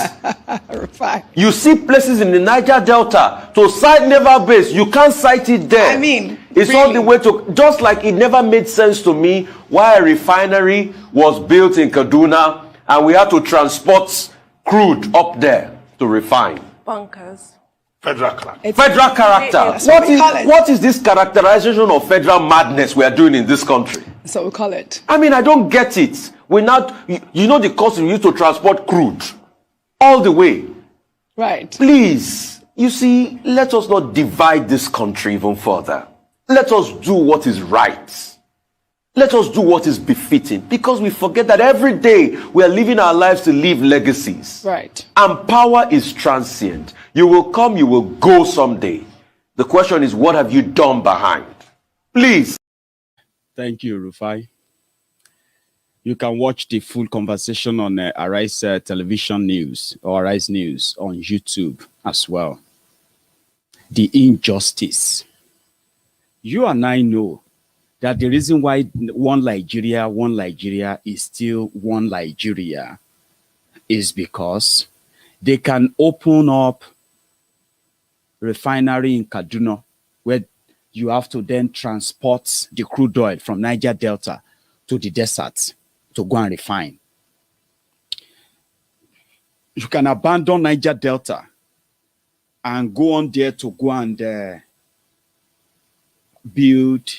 You see places in the Niger Delta to site naval base, you can't site it there. I mean, it's really all the way to, just like it never made sense to me why a refinery was built in Kaduna and we had to transport crude up there to refine. Bunkers. Federal character. Federal character. What is this characterization of federal madness we are doing in this country? So we call it. I mean, I don't get it. We're not, you know the cost we use to transport crude all the way. Right. Please, you see, let us not divide this country even further. Let us do what is right. Let us do what is befitting, because we forget that every day we are living our lives to leave legacies. Right. And power is transient. You will come, you will go someday. The question is, what have you done behind? Please. Thank you, Rufai. You can watch the full conversation on Arise Television News or Arise News on YouTube as well. The injustice. You and I know that the reason why one Nigeria is still one Nigeria is because they can open up refinery in Kaduna where you have to then transport the crude oil from Niger Delta to the desert to go and refine. You can abandon Niger Delta and go on there to go and build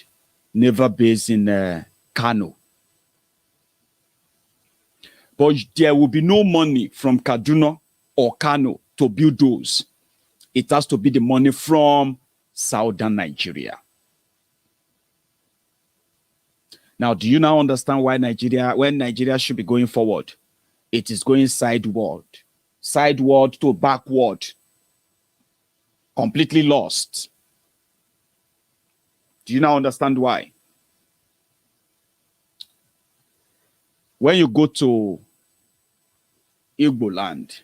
naval base in Kano. But there will be no money from Kaduna or Kano to build those. It has to be the money from southern Nigeria. Now, do you now understand why when Nigeria should be going forward, it is going sideward to backward, completely lost? Do you now understand why? When you go to Igbo land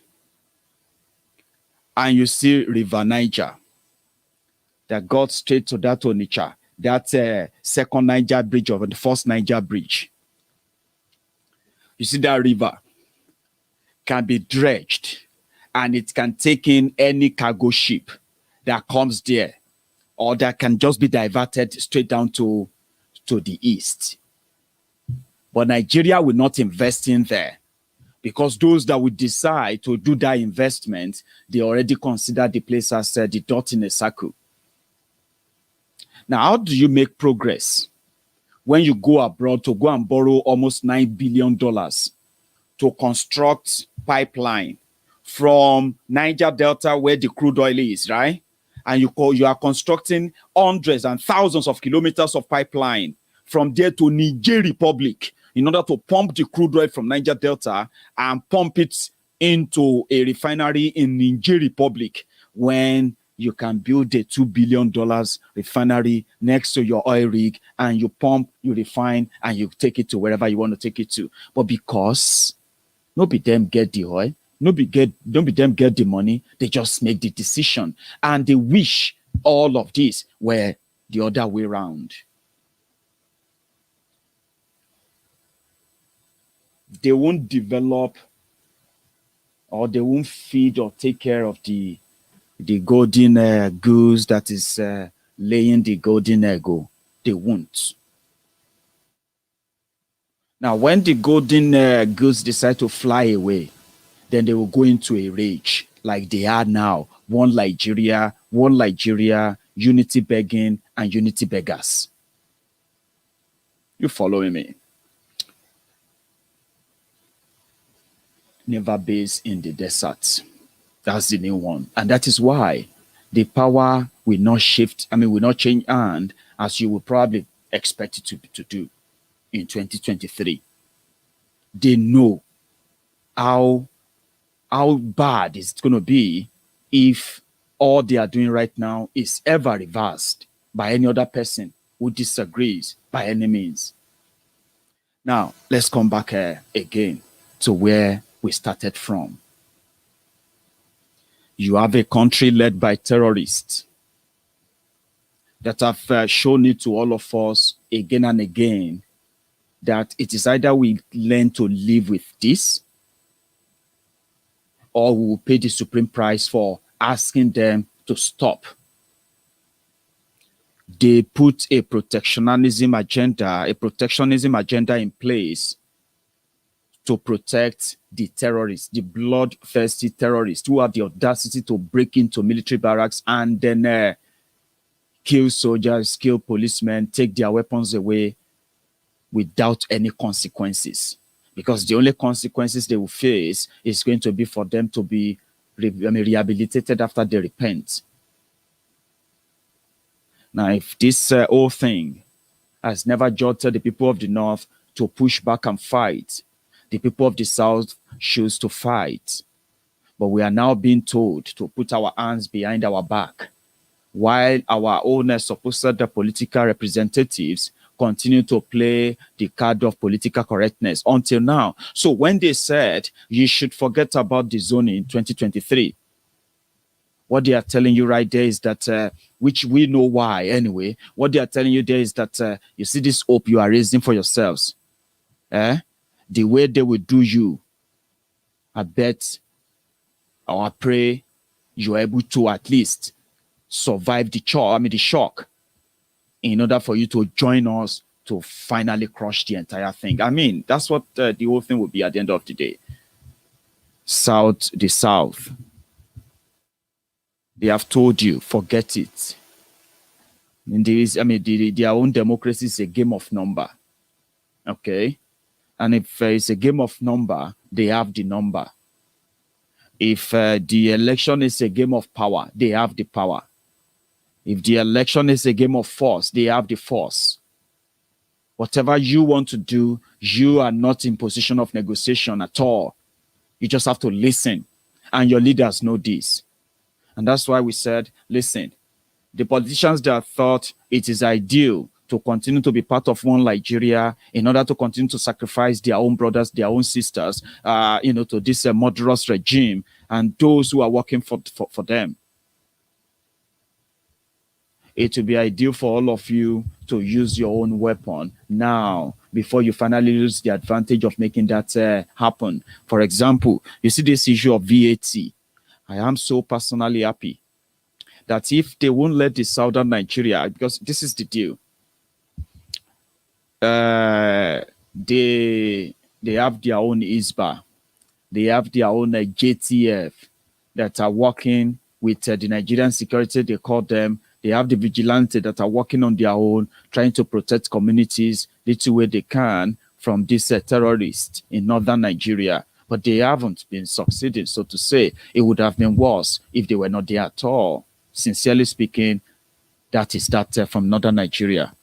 and you see River Niger that got straight to that Onitsha, that second Niger bridge or the first Niger bridge. You see that river can be dredged and it can take in any cargo ship that comes there, or that can just be diverted straight down to the east. But Nigeria will not invest in there because those that would decide to do that investment, they already consider the place as the dot in a circle. Now, how do you make progress when you go abroad to go and borrow almost $9 billion to construct pipeline from Niger Delta where the crude oil is, right? And you are constructing hundreds and thousands of kilometers of pipeline from there to Niger Republic in order to pump the crude oil from Niger Delta and pump it into a refinery in Niger Republic, when you can build a $2 billion refinery next to your oil rig and you pump, you refine, and you take it to wherever you want to take it to. But because nobody them get the oil, nobody them get the money, they just make the decision. And they wish all of this were the other way around. They won't develop, or they won't feed or take care of the golden goose that is laying the golden egg. They won't. Now, when the golden goose decide to fly away, then they will go into a rage like they are now. One Nigeria, unity begging and unity beggars. You following me? Naval base in the desert. That's the new one. And that is why the power will not shift, will not change hand as you will probably expect it to do in 2023. They know how bad it's going to be if all they are doing right now is ever reversed by any other person who disagrees by any means. Now, let's come back again to where we started from. You have a country led by terrorists that have shown it to all of us again and again that it is either we learn to live with this or we will pay the supreme price for asking them to stop. They put a protectionism agenda in place to protect the terrorists, the bloodthirsty terrorists who have the audacity to break into military barracks and then kill soldiers, kill policemen, take their weapons away without any consequences. Because the only consequences they will face is going to be for them to be rehabilitated after they repent. Now, if this whole thing has never jolted the people of the North to push back and fight. The people of the South choose to fight. But we are now being told to put our hands behind our back, while our own supposed political representatives continue to play the card of political correctness until now. So when they said you should forget about the zoning in 2023, what they are telling you right there is that, which we know why anyway, what they are telling you there is that you see this hope you are raising for yourselves. The way they will do you, I bet or I pray you're able to at least survive the shock in order for you to join us to finally crush the entire thing. I mean, that's what the whole thing will be at the end of the day. The South. They have told you, forget it. And their own democracy is a game of number. Okay? And if it's a game of number, they have the number. If the election is a game of power, they have the power. If the election is a game of force, they have the force. Whatever you want to do, you are not in position of negotiation at all. You just have to listen. And your leaders know this. And that's why we said, listen, the politicians that thought it is ideal to continue to be part of one Nigeria in order to continue to sacrifice their own brothers, their own sisters, to this murderous regime and those who are working for them. It will be ideal for all of you to use your own weapon now before you finally lose the advantage of making that happen. For example, you see this issue of VAT. I am so personally happy that if they won't let the southern Nigeria, because this is the deal, they have their own ISBA, they have their own JTF that are working with the Nigerian security, they call them. They have the vigilante that are working on their own, trying to protect communities little way they can from these terrorists in northern Nigeria. But they haven't been succeeding, so to say. It would have been worse if they were not there at all. Sincerely speaking, that is from northern Nigeria.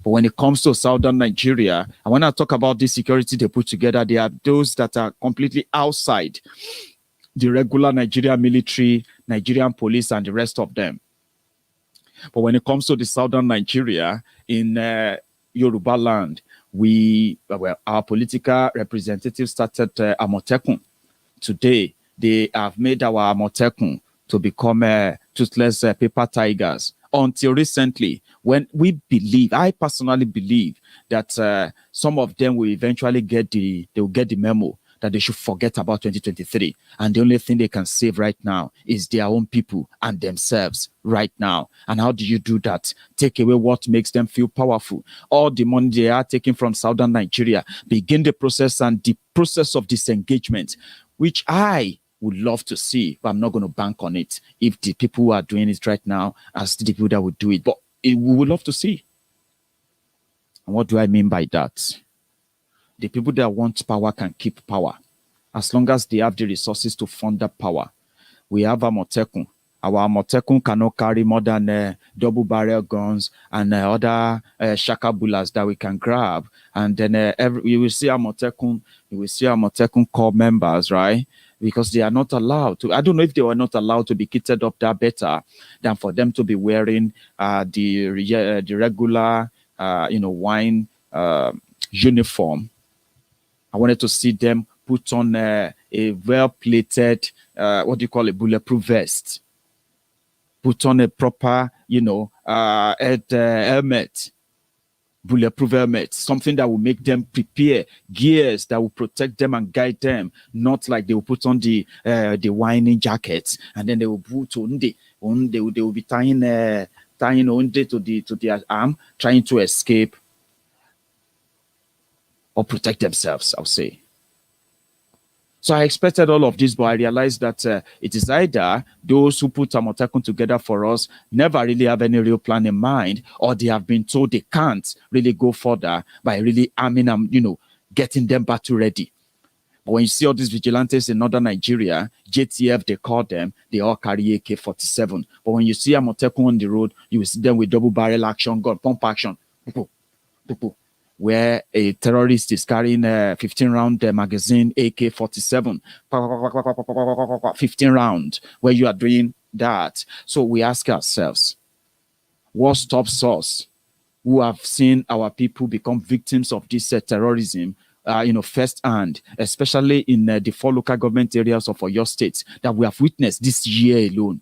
But when it comes to southern Nigeria, and when I talk about this security they put together, they are those that are completely outside the regular Nigerian military, Nigerian police, and the rest of them. But when it comes to the southern Nigeria, in Yoruba land, our political representatives started Amotekun. Today, they have made our Amotekun to become toothless paper tigers. Until recently, when I personally believe that some of them will eventually get the memo that they should forget about 2023. And the only thing they can save right now is their own people and themselves right now. And how do you do that? Take away what makes them feel powerful. All the money they are taking from southern Nigeria, begin the process and the process of disengagement, which I would love to see, but I'm not going to bank on it. If the people who are doing it right now are still the people that would do it, but we would love to see. And what do I mean by that? The people that want power can keep power as long as they have the resources to fund that power. We have Amotekun. Our Amotekun cannot carry more than double barrel guns and other shakabulas that we can grab. And then you will see Amotekun core members, right? Because they are not allowed to. I don't know if they were not allowed to be kitted up that better than for them to be wearing the regular, wine uniform. I wanted to see them put on a well-plated, bulletproof vest. Put on a proper, helmet, bulletproof helmet, something that will make them prepare, gears that will protect them and guide them, not like they will put on the whining jackets and then they will put on they will be tying to their arm, trying to escape or protect themselves, I'll say. So I expected all of this, but I realized that it is either those who put Amotekun together for us never really have any real plan in mind, or they have been told they can't really go further by really arming them, getting them battle ready. But when you see all these vigilantes in northern Nigeria, JTF, they call them, they all carry AK-47. But when you see Amotekun on the road, you will see them with double barrel action gun, pump action, where a terrorist is carrying a 15-round magazine, AK-47, 15 round, where you are doing that. So we ask ourselves, what stops us who have seen our people become victims of this terrorism, firsthand, especially in the 4 local government areas of your state that we have witnessed this year alone?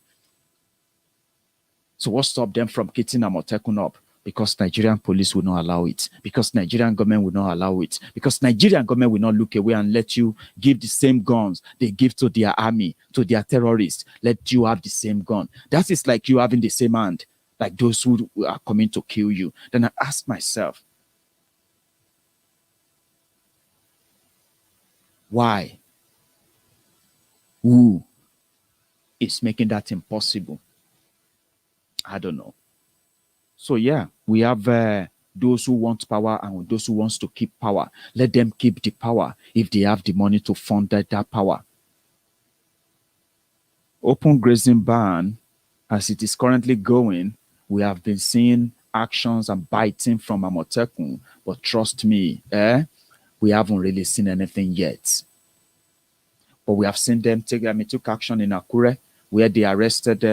So what stopped them from getting Amotekun up? Because Nigerian police will not allow it. Because Nigerian government will not allow it. Because Nigerian government will not look away and let you give the same guns they give to their army, to their terrorists. Let you have the same gun. That is like you having the same hand, like those who are coming to kill you. Then I ask myself, why? Who is making that impossible? I don't know. So yeah, we have those who want power and those who wants to keep power. Let them keep the power if they have the money to fund that power. Open grazing ban, as it is currently going, we have been seeing actions and biting from Amotekun, but trust me, we haven't really seen anything yet. But we have seen them took action in Akure, where they arrested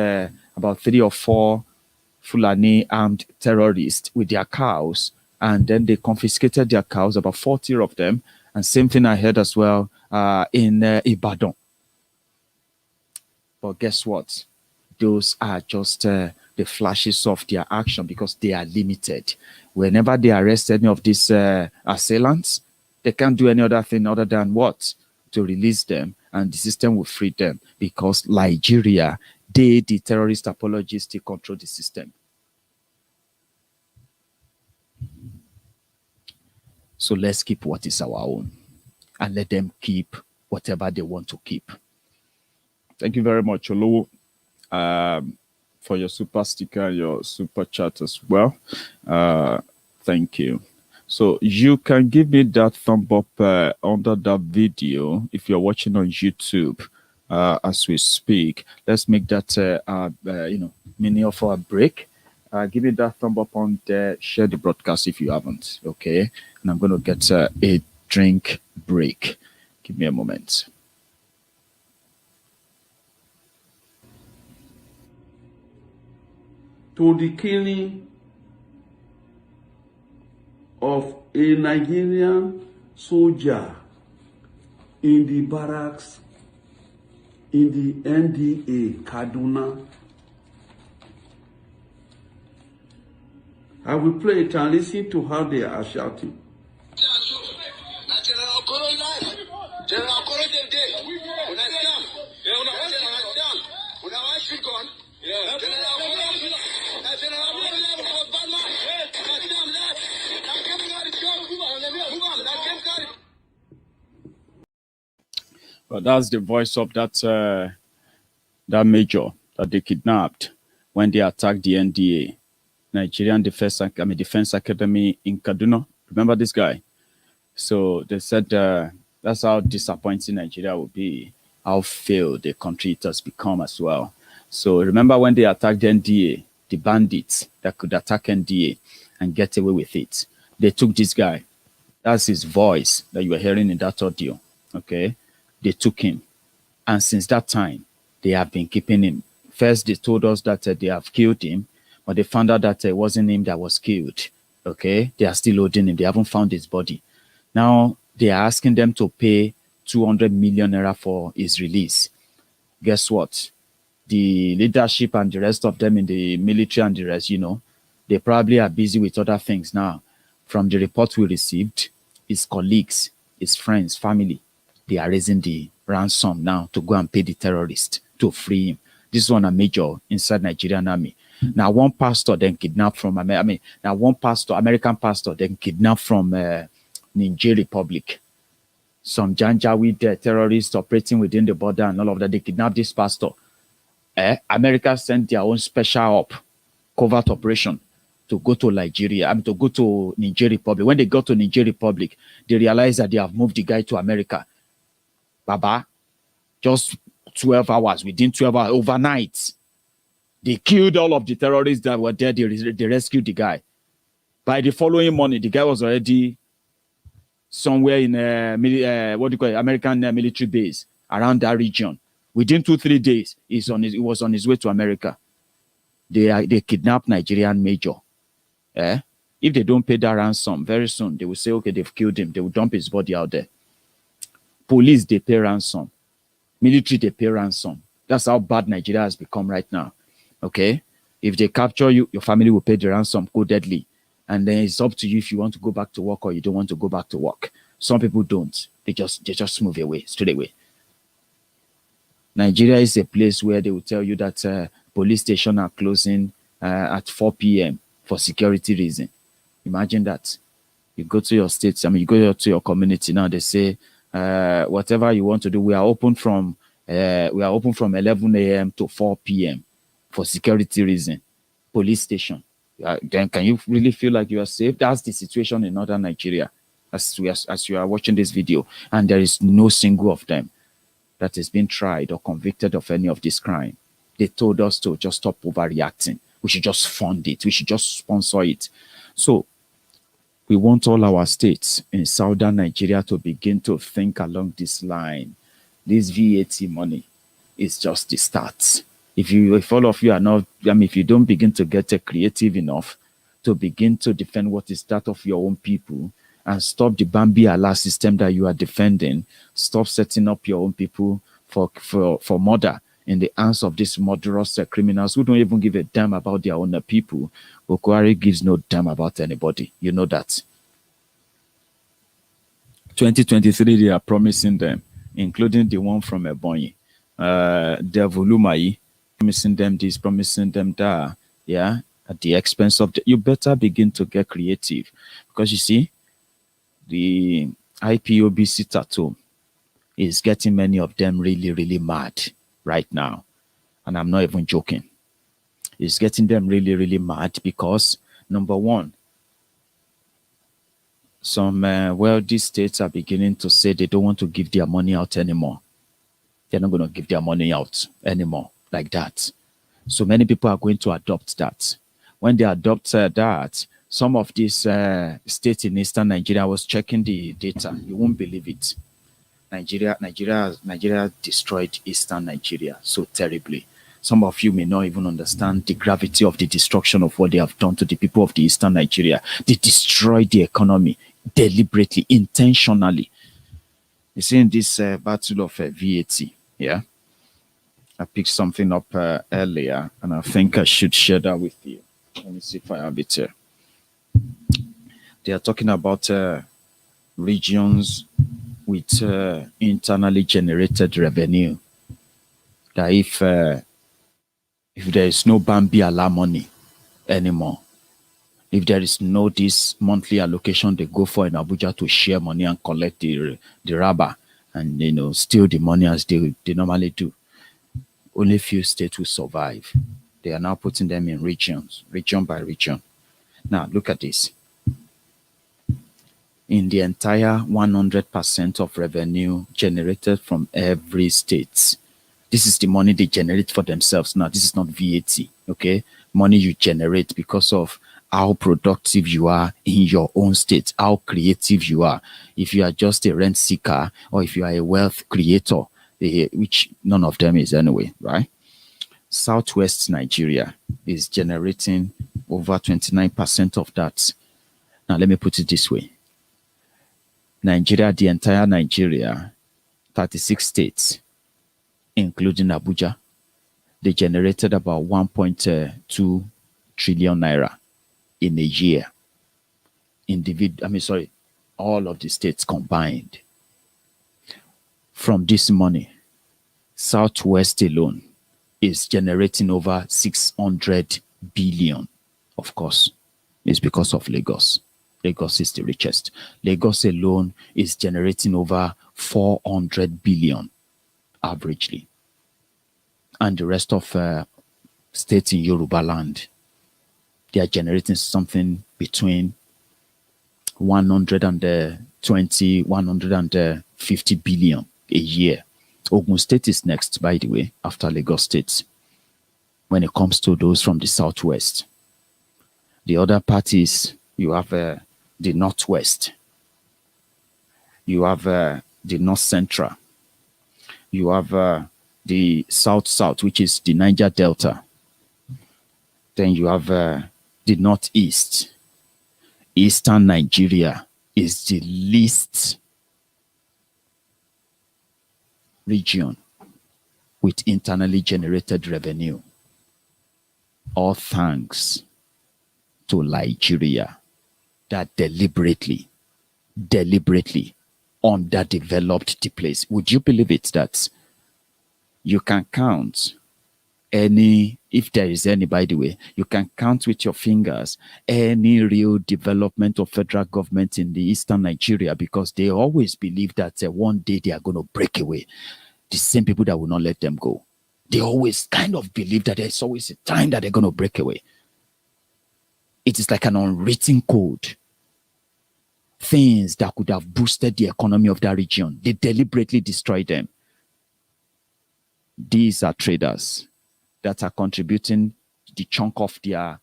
about 3 or 4 Fulani armed terrorists with their cows, and then they confiscated their cows, about 40 of them. And same thing I heard as well in Ibadan. But guess what? Those are just the flashes of their action, because they are limited. Whenever they arrest any of these assailants, they can't do any other thing other than what? To release them, and the system will free them, because Nigeria, the terrorist apologists, they control the system. So let's keep what is our own and let them keep whatever they want to keep. Thank you very much, Olowo, for your super sticker, your super chat as well. Thank you. So you can give me that thumb up under that video if you're watching on YouTube as we speak. Let's make that mini of a break. Give me that thumb up on there. Share the broadcast if you haven't. Okay, and I'm going to get a drink break. Give me a moment. To the killing of a Nigerian soldier in the barracks in the NDA Kaduna. I will play it and listen to how they are shouting. But that's the voice of that major that they kidnapped when they attacked the NDA, Nigerian Defense Academy in Kaduna. Remember this guy? So they said that's how disappointing Nigeria will be, how failed the country it has become as well. So remember when they attacked the NDA, the bandits that could attack NDA and get away with it. They took this guy. That's his voice that you are hearing in that audio. Okay? They took him. And since that time, they have been keeping him. First, they told us that they have killed him, but they found out that it wasn't him that was killed. Okay? They are still holding him. They haven't found his body. Now, they are asking them to pay 200 million naira for his release. Guess what? The leadership and the rest of them in the military and the rest, they probably are busy with other things now. From the report we received, his colleagues, his friends, family, they are raising the ransom now to go and pay the terrorist to free him. This one a major inside Nigerian army. Now one pastor then kidnapped from American pastor then kidnapped from Niger Republic. Some Janjaweed terrorists operating within the border and all of that, they kidnapped this pastor. America sent their own special covert operation to go to Nigeria, to go to Niger Republic. When they got to Niger Republic, they realized that they have moved the guy to America. Baba, just 12 hours, within 12 hours, overnight, they killed all of the terrorists that were there. They rescued the guy. By the following morning, the guy was already somewhere in American military base around that region. Within 2-3 days, he was on his way to America. They kidnapped Nigerian major. If they don't pay that ransom, very soon they will say, okay, they've killed him. They will dump his body out there. Police, they pay ransom. Military, they pay ransom. That's how bad Nigeria has become right now. Okay? If they capture you, your family will pay the ransom codedly. And then it's up to you if you want to go back to work or you don't want to go back to work. Some people don't. They just move away, straight away. Nigeria is a place where they will tell you that police stations are closing at 4 p.m. for security reason. Imagine that. You go to your states, you go to your community now, they say, whatever you want to do, we are open from 11 a.m. to 4 p.m. for security reason. Police station. Then can you really feel like you are safe? That's the situation in northern Nigeria as you are watching this video. And there is no single of them that has been tried or convicted of any of this crime. They told us to just stop overreacting. We should just fund it. We should just sponsor it. So we want all our states in southern Nigeria to begin to think along this line. This VAT money is just the start. If all of you are not, if you don't begin to get creative enough to begin to defend what is that of your own people and stop the Bambi Allah system that you are defending, stop setting up your own people for murder in the hands of these murderous criminals who don't even give a damn about their own people. Boko Haram gives no damn about anybody. You know that. 2023, they are promising them, including the one from Ebonyi, Devolumai, promising them this, promising them that, yeah, at the expense of you better begin to get creative, because you see, the IPOB sit at home is getting many of them really, really mad right now, and I'm not even joking. It's getting them really, really mad because, number one, some wealthy states are beginning to say they don't want to give their money out anymore. They're not going to give their money out anymore like that. So many people are going to adopt that. When they adopt that, some of these states in eastern Nigeria, I was checking the data. You won't believe it. Nigeria destroyed eastern Nigeria so terribly. Some of you may not even understand the gravity of the destruction of what they have done to the people of the eastern Nigeria. They destroyed the economy deliberately, intentionally. You see, in this battle of VAT, yeah, I picked something up earlier, and I think I should share that with you. Let me see if I have it here. They are talking about regions with internally generated revenue. That if there is no Bambi Allah money anymore, if there is no this monthly allocation they go for in Abuja to share money and collect the rubber and steal the money as they normally do, only few states will survive. They are now putting them in regions, region by region. Now look at this. In the entire 100% of revenue generated from every state, this is the money they generate for themselves. Now, this is not VAT, okay? Money you generate because of how productive you are in your own state, how creative you are. If you are just a rent seeker or if you are a wealth creator, which none of them is anyway, right? Southwest Nigeria is generating over 29% of that. Now, let me put it this way. Nigeria, the entire Nigeria, 36 states, including Abuja, they generated about 1.2 trillion naira in a year. All of the states combined. From this money, Southwest alone is generating over 600 billion. Of course, it's because of Lagos. Lagos is the richest. Lagos alone is generating over 400 billion averagely. And the rest of states in Yoruba land, they are generating something between 120, 150 billion a year. Ogun State is next, by the way, after Lagos State, when it comes to those from the Southwest. The other parties You have the Northwest. You have the North Central. You have the South, which is the Niger Delta. Then you have the Northeast. Eastern Nigeria is the least region with internally generated revenue. All thanks to Nigeria that deliberately underdeveloped the place. Would you believe it that you can count any, if there is any, by the way, you can count with your fingers any real development of federal government in the Eastern Nigeria, because they always believe that one day they are going to break away. The same people that will not let them go. They always kind of believe that there's always a time that they're going to break away. It is like an unwritten code. Things that could have boosted the economy of that region, they deliberately destroy them. These are traders that are contributing the chunk of their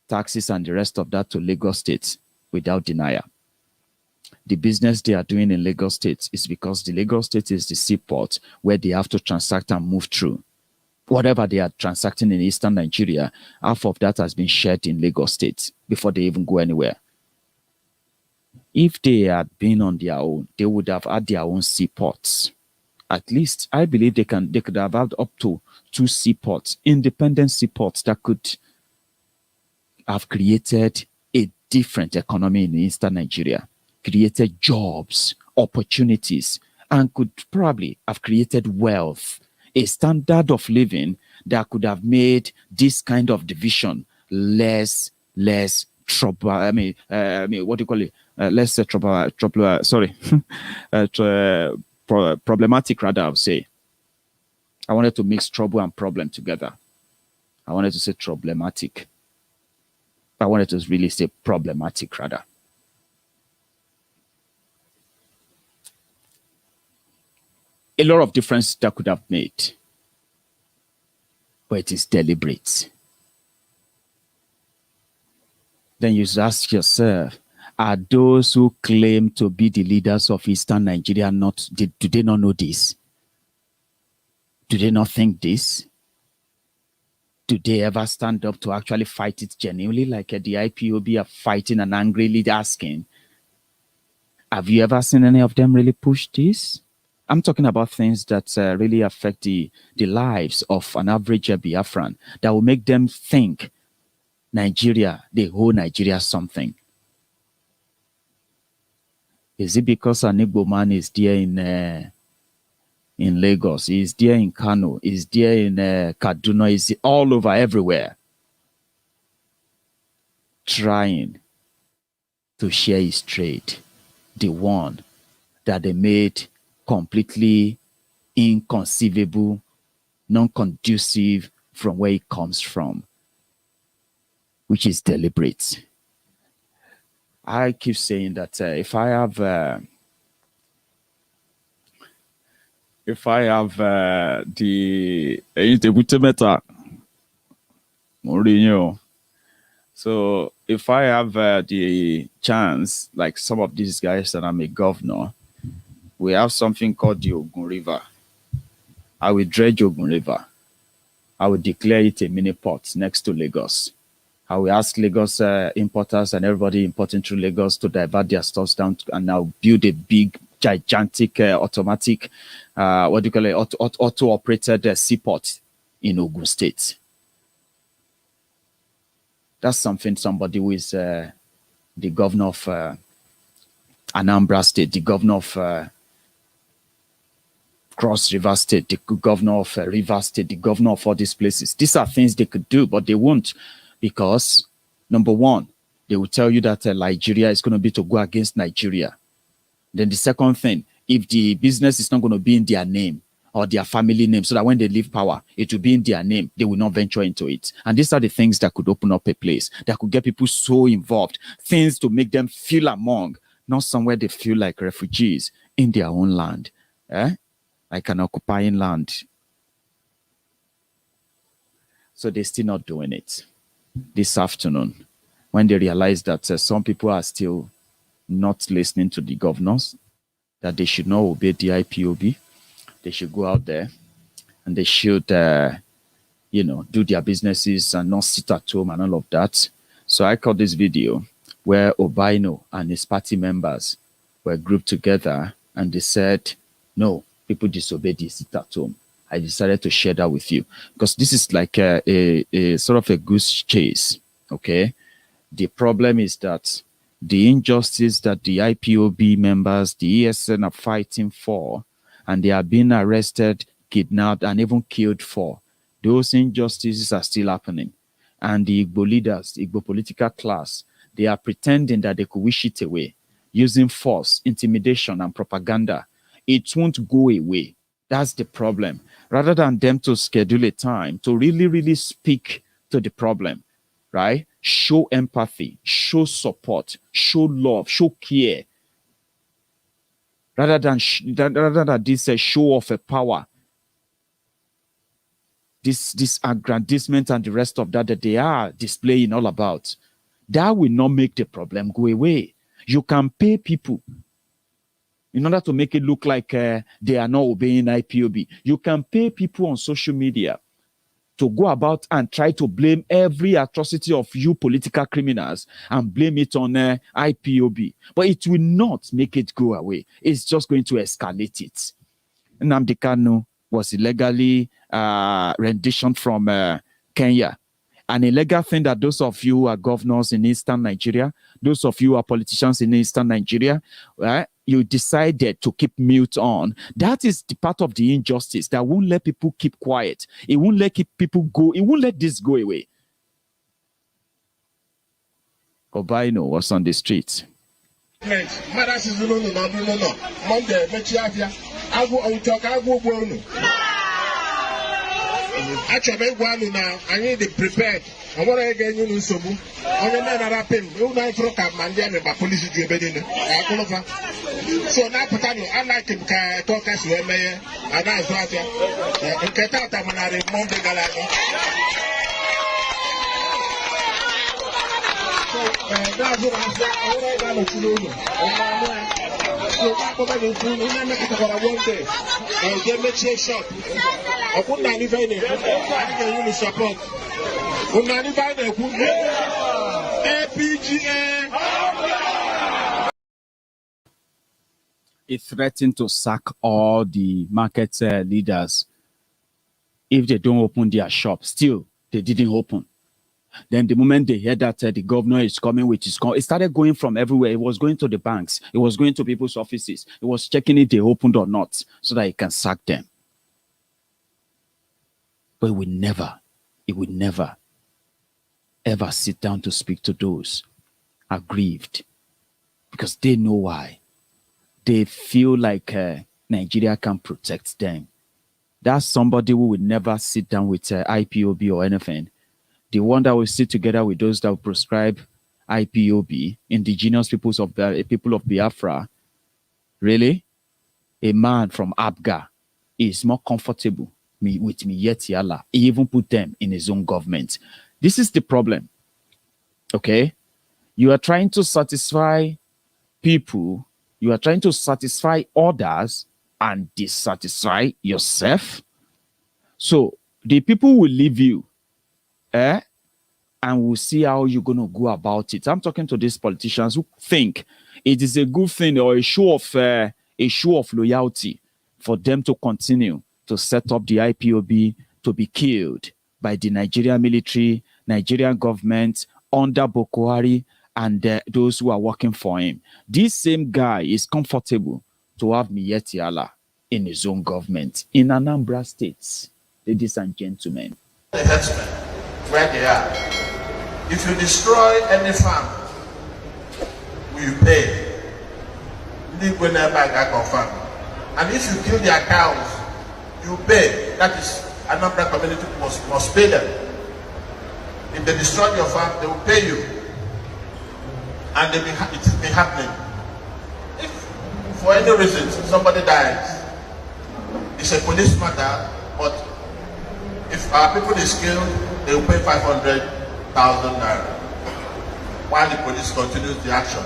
taxes and the rest of that to Lagos State without denial. The business they are doing in Lagos State is because the Lagos State is the seaport where they have to transact and move through. Whatever they are transacting in Eastern Nigeria, half of that has been shared in Lagos State before they even go anywhere. If they had been on their own, they would have had their own seaports. At least, I believe they could have had up to 2 seaports, independent seaports that could have created a different economy in Eastern Nigeria, created jobs, opportunities, and could probably have created wealth, a standard of living that could have made this kind of division less trouble. What do you call it? Less trouble. Sorry, problematic. Rather, I would say. I wanted to mix trouble and problem together. I wanted to say problematic. I wanted to really say problematic, rather. A lot of difference that could have made, but it is deliberate. Then you ask yourself, are those who claim to be the leaders of Eastern Nigeria do they not know this? Do they not think this? Do they ever stand up to actually fight it genuinely, like the IPOB are fighting and angrily asking? Have you ever seen any of them really push this? I'm talking about things that really affect the lives of an average Biafran, that will make them think Nigeria, the whole Nigeria, something. Is it because an Igbo man is there in Lagos, is there in Kano, is there in Kaduna, is all over, everywhere, trying to share his trade, the one that they made completely inconceivable, non-conducive from where it comes from, which is deliberate. I keep saying that if I have so if I have the chance, like some of these guys that I'm a governor, we have something called the Ogun River. I will dredge Ogun River. I will declare it a mini port next to Lagos. I will ask Lagos importers and everybody importing through Lagos to divert their stores down and now build a big, gigantic, automatic, auto-operated seaport in Ogun State. That's something somebody who is the governor of Anambra State, the governor of Cross River State, the governor of River State, the governor of all these places. These are things they could do, but they won't, because number one, they will tell you that Nigeria is going to be to go against Nigeria. Then the second thing, if the business is not going to be in their name or their family name, so that when they leave power, it will be in their name, they will not venture into it. And these are the things that could open up a place, that could get people so involved, things to make them feel among, not somewhere they feel like refugees in their own land. Like an occupying land. So they're still not doing it. This afternoon, when they realized that some people are still not listening to the governors, that they should not obey the IPOB. They should go out there and they should, do their businesses and not sit at home and all of that. So I caught this video where Obaino and his party members were grouped together and they said, no, people disobey the sit at home. I decided to share that with you because this is like a sort of a goose chase, okay? The problem is that the injustice that the IPOB members, the ESN are fighting for, and they are being arrested, kidnapped, and even killed for, those injustices are still happening. And the Igbo leaders, the Igbo political class, they are pretending that they could wish it away, using force, intimidation, and propaganda. It won't go away. That's the problem. Rather than them to schedule a time to really, really speak to the problem, right? Show empathy, show support, show love, show care. Rather than this show of a power, this aggrandizement and the rest of that they are displaying all about, that will not make the problem go away. You can pay people in order to make it look like they are not obeying IPOB. You can pay people on social media to go about and try to blame every atrocity of you political criminals and blame it on IPOB. But it will not make it go away. It's just going to escalate it. Nnamdi Kanu was illegally renditioned from Kenya. An illegal thing that those of you who are governors in Eastern Nigeria, those of you who are politicians in Eastern Nigeria, you decided to keep mute on. That is the part of the injustice that won't let people keep quiet. It won't let people go. It won't let this go away. Obaino was on the streets. Actually, now I need to prepare. I want to get you so on the man that him. You know, for Mandian and police do better. So now, I like him. Talk as well, mayor. And that's what I get out of my Monday Galati. So that's what I'm saying. So back over the food, we never get about one day. They make sure shot. I put 95 in it. I think you support. When 95 in APGA. It threatened to sack all the market leaders if they don't open their shop. Still, they didn't open. Then the moment they heard that the governor is coming with his it started going from everywhere. It was going to the banks. It was going to people's offices. It was checking if they opened or not so that he can sack them. But it would never, ever sit down to speak to those aggrieved because they know why. They feel like Nigeria can protect them. That's somebody who would never sit down with IPOB or anything. The one that will sit together with those that will prescribe IPOB, indigenous people of Biafra, really? A man from Abga is more comfortable with Miyetti Allah. He even put them in his own government. This is the problem. Okay? You are trying to satisfy people, you are trying to satisfy others and dissatisfy yourself. So the people will leave you. And we'll see how you're going to go about it. I'm talking to these politicians who think it is a good thing or a show of loyalty for them to continue to set up the IPOB to be killed by the Nigerian military, Nigerian government, under Boko Haram, and those who are working for him. This same guy is comfortable to have Miyetti Allah in his own government in Anambra State, ladies and gentlemen. The herdsmen, where they are. If you destroy any farm, will you pay? Leave whenever I got confirmed. And if you kill their cows, you pay. That is, Anambra community must pay them. If they destroy your farm, they will pay you. And it has been happening. If for any reason somebody dies, it's a police matter, but if our people is killed, they will pay 500,000 naira. while the police continues the action.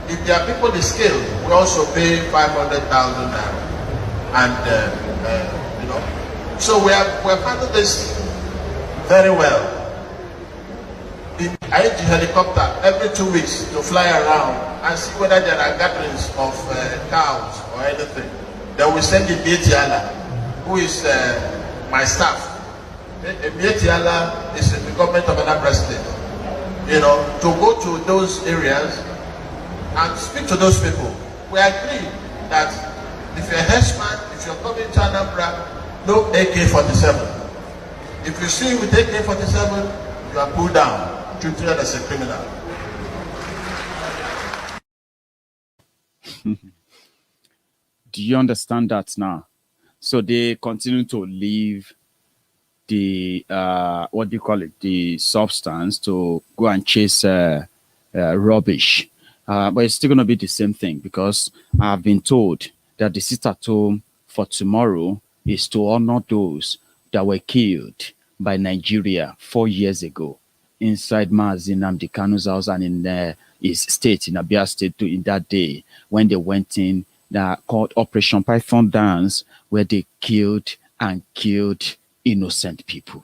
If there are people is killed, we also pay 500,000 naira. And, you know, so we have handled this very well. I use the helicopter every 2 weeks to fly around and see whether there are gatherings of cows or anything. Then we send the Metiala, who is my staff. Metiala is in the government of another president. You know, to go to those areas and speak to those people. We agree that if you're a herdsman, if you're coming to Anambra, no AK-47. If you see with AK-47, you are pulled down, treated as a criminal. Do you understand that now? So they continue to leave the what do you call it, the substance, to go and chase rubbish, but it's still going to be the same thing, because I've been told that the sit-at-home for tomorrow is to honor those that were killed by Nigeria 4 years ago inside Mazi Nnamdi Kanu's house and in his state, in Abia State, in that day when they went in, that called Operation Python Dance, where they killed innocent people.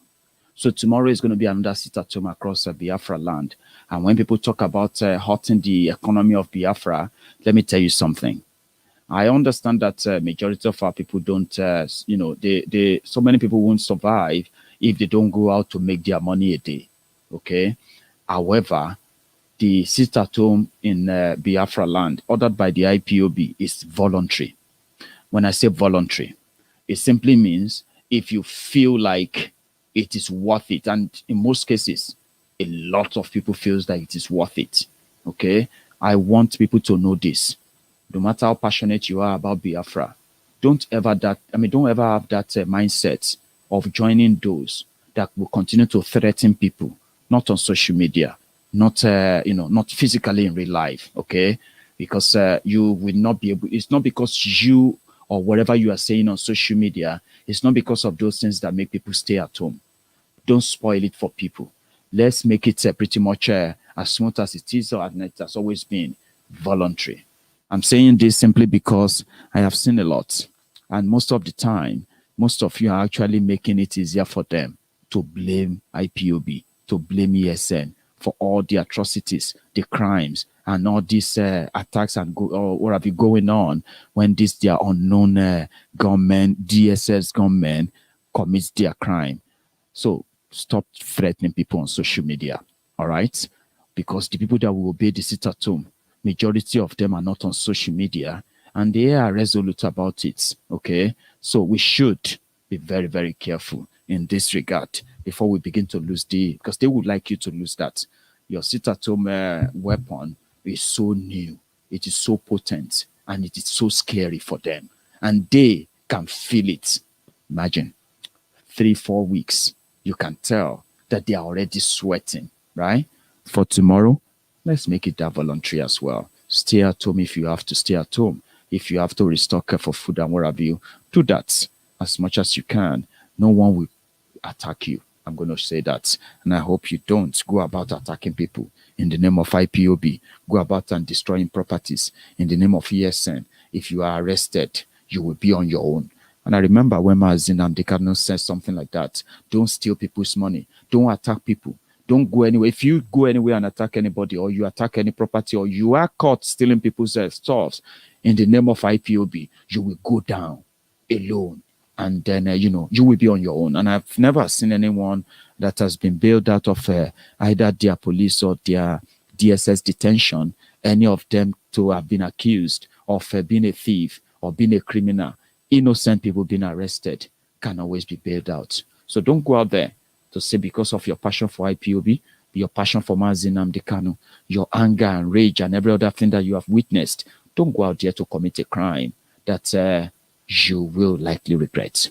So tomorrow is going to be another sit-at-home across Biafra land. And when people talk about hurting the economy of Biafra, let me tell you something. I understand that majority of our people don't, you know, so many people won't survive if they don't go out to make their money a day. Okay. However, the sit-at-home in Biafra land, ordered by the IPOB, is voluntary. When I say voluntary, it simply means if you feel like it is worth it, and in most cases, a lot of people feels that it is worth it. Okay, I want people to know this. No matter how passionate you are about Biafra, don't ever have that mindset of joining those that will continue to threaten people, not on social media, not not physically in real life. Okay, because you will not be able. It's not because you or whatever you are saying on social media. It's not because of those things that make people stay at home. Don't spoil it for people. Let's make it pretty much as smooth as it is, or as it has always been, voluntary. I'm saying this simply because I have seen a lot. And most of the time, most of you are actually making it easier for them to blame IPOB, to blame ESN for all the atrocities, the crimes, and all these attacks and what have you going on when their unknown gunmen, DSS gunmen, commits their crime. So stop threatening people on social media, all right? Because the people that will obey the sit-at-home, majority of them are not on social media, and they are resolute about it, okay? So we should be very, very careful in this regard before we begin to lose because they would like you to lose that. Your sit-at-home weapon is so new, it is so potent, and it is so scary for them, and they can feel it. Imagine 3-4 weeks, you can tell that they are already sweating, right? For tomorrow, let's make it that voluntary as well. Stay at home if you have to stay at home. If you have to restock for food and what have you, do that as much as you can. No one will attack you. I'm going to say that. And I hope you don't go about attacking people in the name of IPOB. Go about and destroying properties in the name of ESN. If you are arrested, you will be on your own. And I remember when Mazi Nnamdi Kanu said something like that. Don't steal people's money. Don't attack people. Don't go anywhere. If you go anywhere and attack anybody, or you attack any property, or you are caught stealing people's stuff in the name of IPOB, you will go down alone. And then, you will be on your own. And I've never seen anyone that has been bailed out of either their police or their DSS detention, any of them to have been accused of being a thief or being a criminal. Innocent people being arrested can always be bailed out. So don't go out there to say because of your passion for IPOB, your passion for Mazi Nnamdi Kanu, your anger and rage and every other thing that you have witnessed, don't go out there to commit a crime that you will likely regret.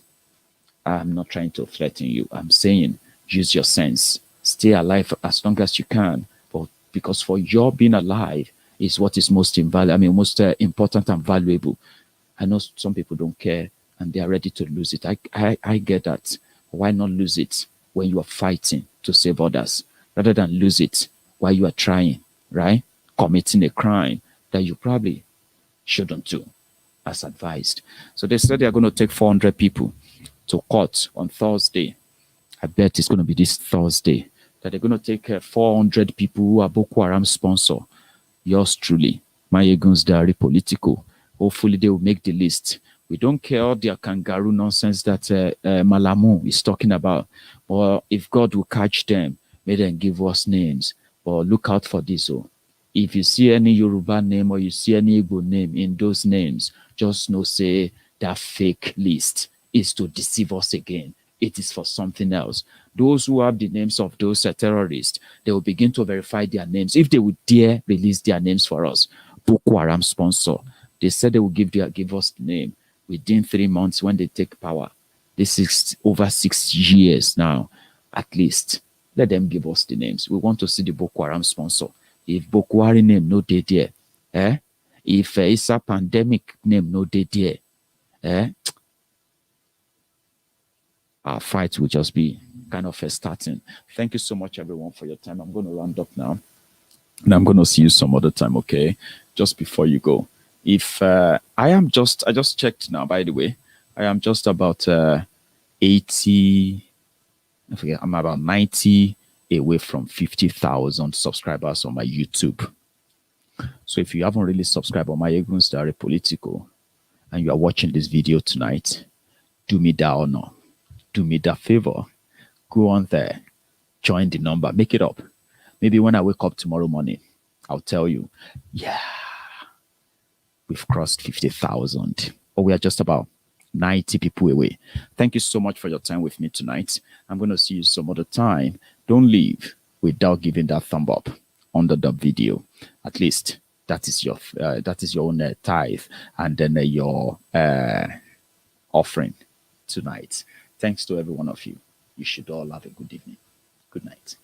I'm not trying to threaten you. I'm saying use your sense. Stay alive as long as you can. But because for your being alive is what is most most important and valuable. I know some people don't care and they are ready to lose it. I get that. Why not lose it when you are fighting to save others rather than lose it while you are trying right? Committing a crime that you probably shouldn't do, as advised. So they said they're going to take 400 people to court on Thursday. I bet it's going to be this Thursday that they're going to take 400 people who are Boko Haram sponsor. Yours truly, Maiyegun's diary, Politico. Hopefully they will make the list. We don't care all their kangaroo nonsense that Malamu is talking about. Or if God will catch them, may them give us names. But look out for this. Oh. If you see any Yoruba name or you see any Igbo name in those names, just know, say, that fake list is to deceive us again. It is for something else. Those who have the names of those terrorists, they will begin to verify their names. If they would dare release their names for us, Boko Haram sponsor, they said they will give us the name within 3 months when they take power. This is over 6 years now, at least. Let them give us the names. We want to see the Boko Haram sponsor. If Boko Haram name no dey there, if it's a pandemic name no dey there, our fight will just be kind of starting. Thank you so much, everyone, for your time. I'm going to round up now, and I'm going to see you some other time, okay? Just before you go. If I just checked now, by the way, I am just about 80, I forget, I'm about 90 away from 50,000 subscribers on my YouTube. So if you haven't really subscribed on Maiyegun's diary, Politico, and you are watching this video tonight, do me that honor, do me that favor, go on there, join the number, make it up. Maybe when I wake up tomorrow morning, I'll tell you, yeah, we've crossed 50,000, or we are just about 90 people away. Thank you so much for your time with me tonight. I'm going to see you some other time. Don't leave without giving that thumb up under the video. At least that is your own tithe, and then your offering tonight. Thanks to every one of you. You should all have a good evening. Good night.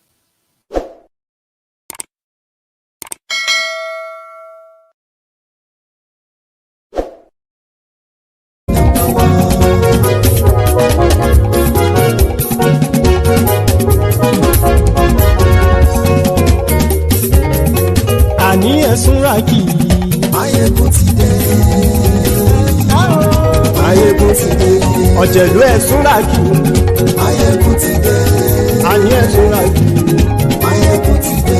Àní ẹ̀sùnra kì í. Maiyegun ti dé. Maiyegun ti dé. Ọ̀jẹ̀lú ẹ̀sùnra kì í. Maiyegun ti dé. Àní ẹ̀sùnra kì í. Maiyegun ti dé.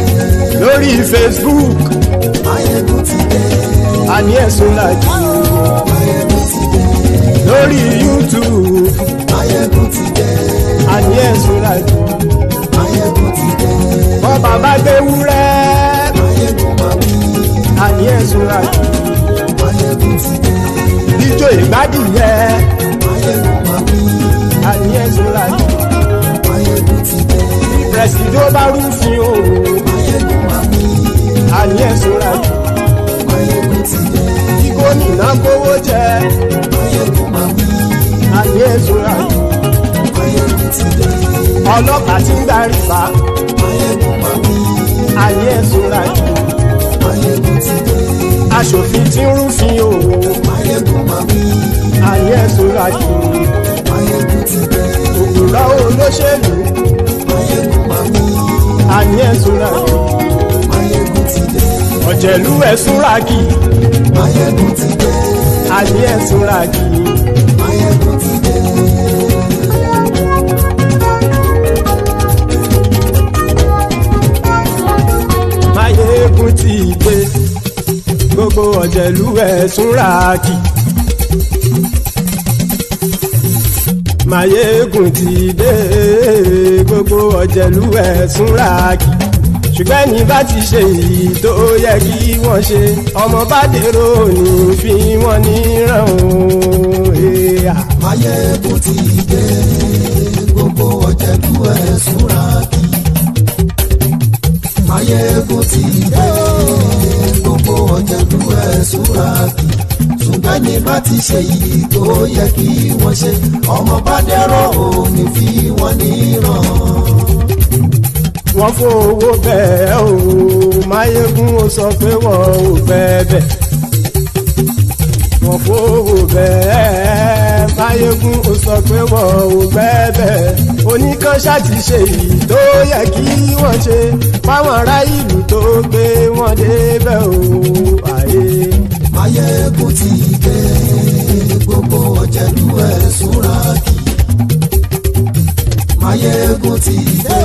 Lórí Facebook. Maiyegun ti dé. Àní ẹ̀sùnra kì í. Maiyegun ti dé. Lórí YouTube. Maiyegun ti dé. Àní ẹ̀sùnra kì í. Maiyegun ti dé. Bọ́ bàbá gbé wúrẹ́. Àní ẹ̀sùnra kì í. Maiyegun ti dé. Ijó ìgbádìyẹ. Maiyegun máa wí. Àní ẹ̀sùnra kì í. Maiyegun ti dé. Pẹ̀sìdó bá rúfin o. Maiyegun máa wí. Àní ẹ̀sùnra kì í. Maiyegun ti dé. Kí gómìnà kówó jẹ. Maiyegun máa wí. Àní ẹ̀sùnra kì í. Maiyegun ti dé. Ọlọ́pàá tí ń gba rìbá. Maiyegun máa wí. Àní ẹ̀sùnra kì í. Maiyegun ti dé. Aṣòfin tí ń rúfin o. Maiyegun máa wí. Àní ẹ̀sùnra kì í. Maiyegun ti dé. Òpùrọ́ olóṣèlú. Maiyegun máa wí. Àní ẹ̀sùnra kì í. Maiyegun ti dé. Ọ̀jẹ̀lú ẹ̀sùnra kì í. Maiyegun ti dé. Àní ẹ̀sùnra kì í. Maiyegun ti dé. Maiyegun ti dé. Gbogbo ọ̀jẹ̀lú ẹ̀sùnra kì í. Maiyegun ti dé. Gbogbo ọ̀jẹ̀lú ẹ̀sùnra kì í. Ṣùgbọ́n ní bá ti ṣe èyí tó yẹ kí wọ́n ṣe, ọmọ bá dèrò ní fi wọ́n níran o. Maiyegun ti dé. Gbogbo ọ̀jẹ̀lú ẹ̀sùnra kì í. Maiyegun ti dé. Gbogbo ọ̀jẹ̀lú ẹ̀sùnra kì í. Ṣùgbọ́n ní bá ti ṣe èyí tó yẹ kí wọ́n ṣe, ọmọ bá dèrò ní fi wọ́n níran. Wọ́n fowó bẹ́ẹ̀ o. Maiyegun ó sọ pé wọ́n ò fẹ́ bẹ́ẹ̀. Wọ́n fowó bẹ́ẹ̀. Maiyegun ó sọ pé wọ́n ò fẹ́ bẹ́ẹ̀. Oníkan ṣáà ti ṣe yìí tó yẹ kí wọ́n ṣe fáwọn ará ìlú tó gbé wọn débẹ̀ o àyè. Maiyegun ti dé gbogbo ọ̀jẹ̀lú ẹ̀ súnra kì. Maiyegun ti dé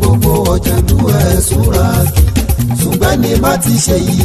gbogbo ọ̀jẹ̀lú ẹ̀ súnra kì. ṣùgbọ́n ní bá ti ṣe yìí.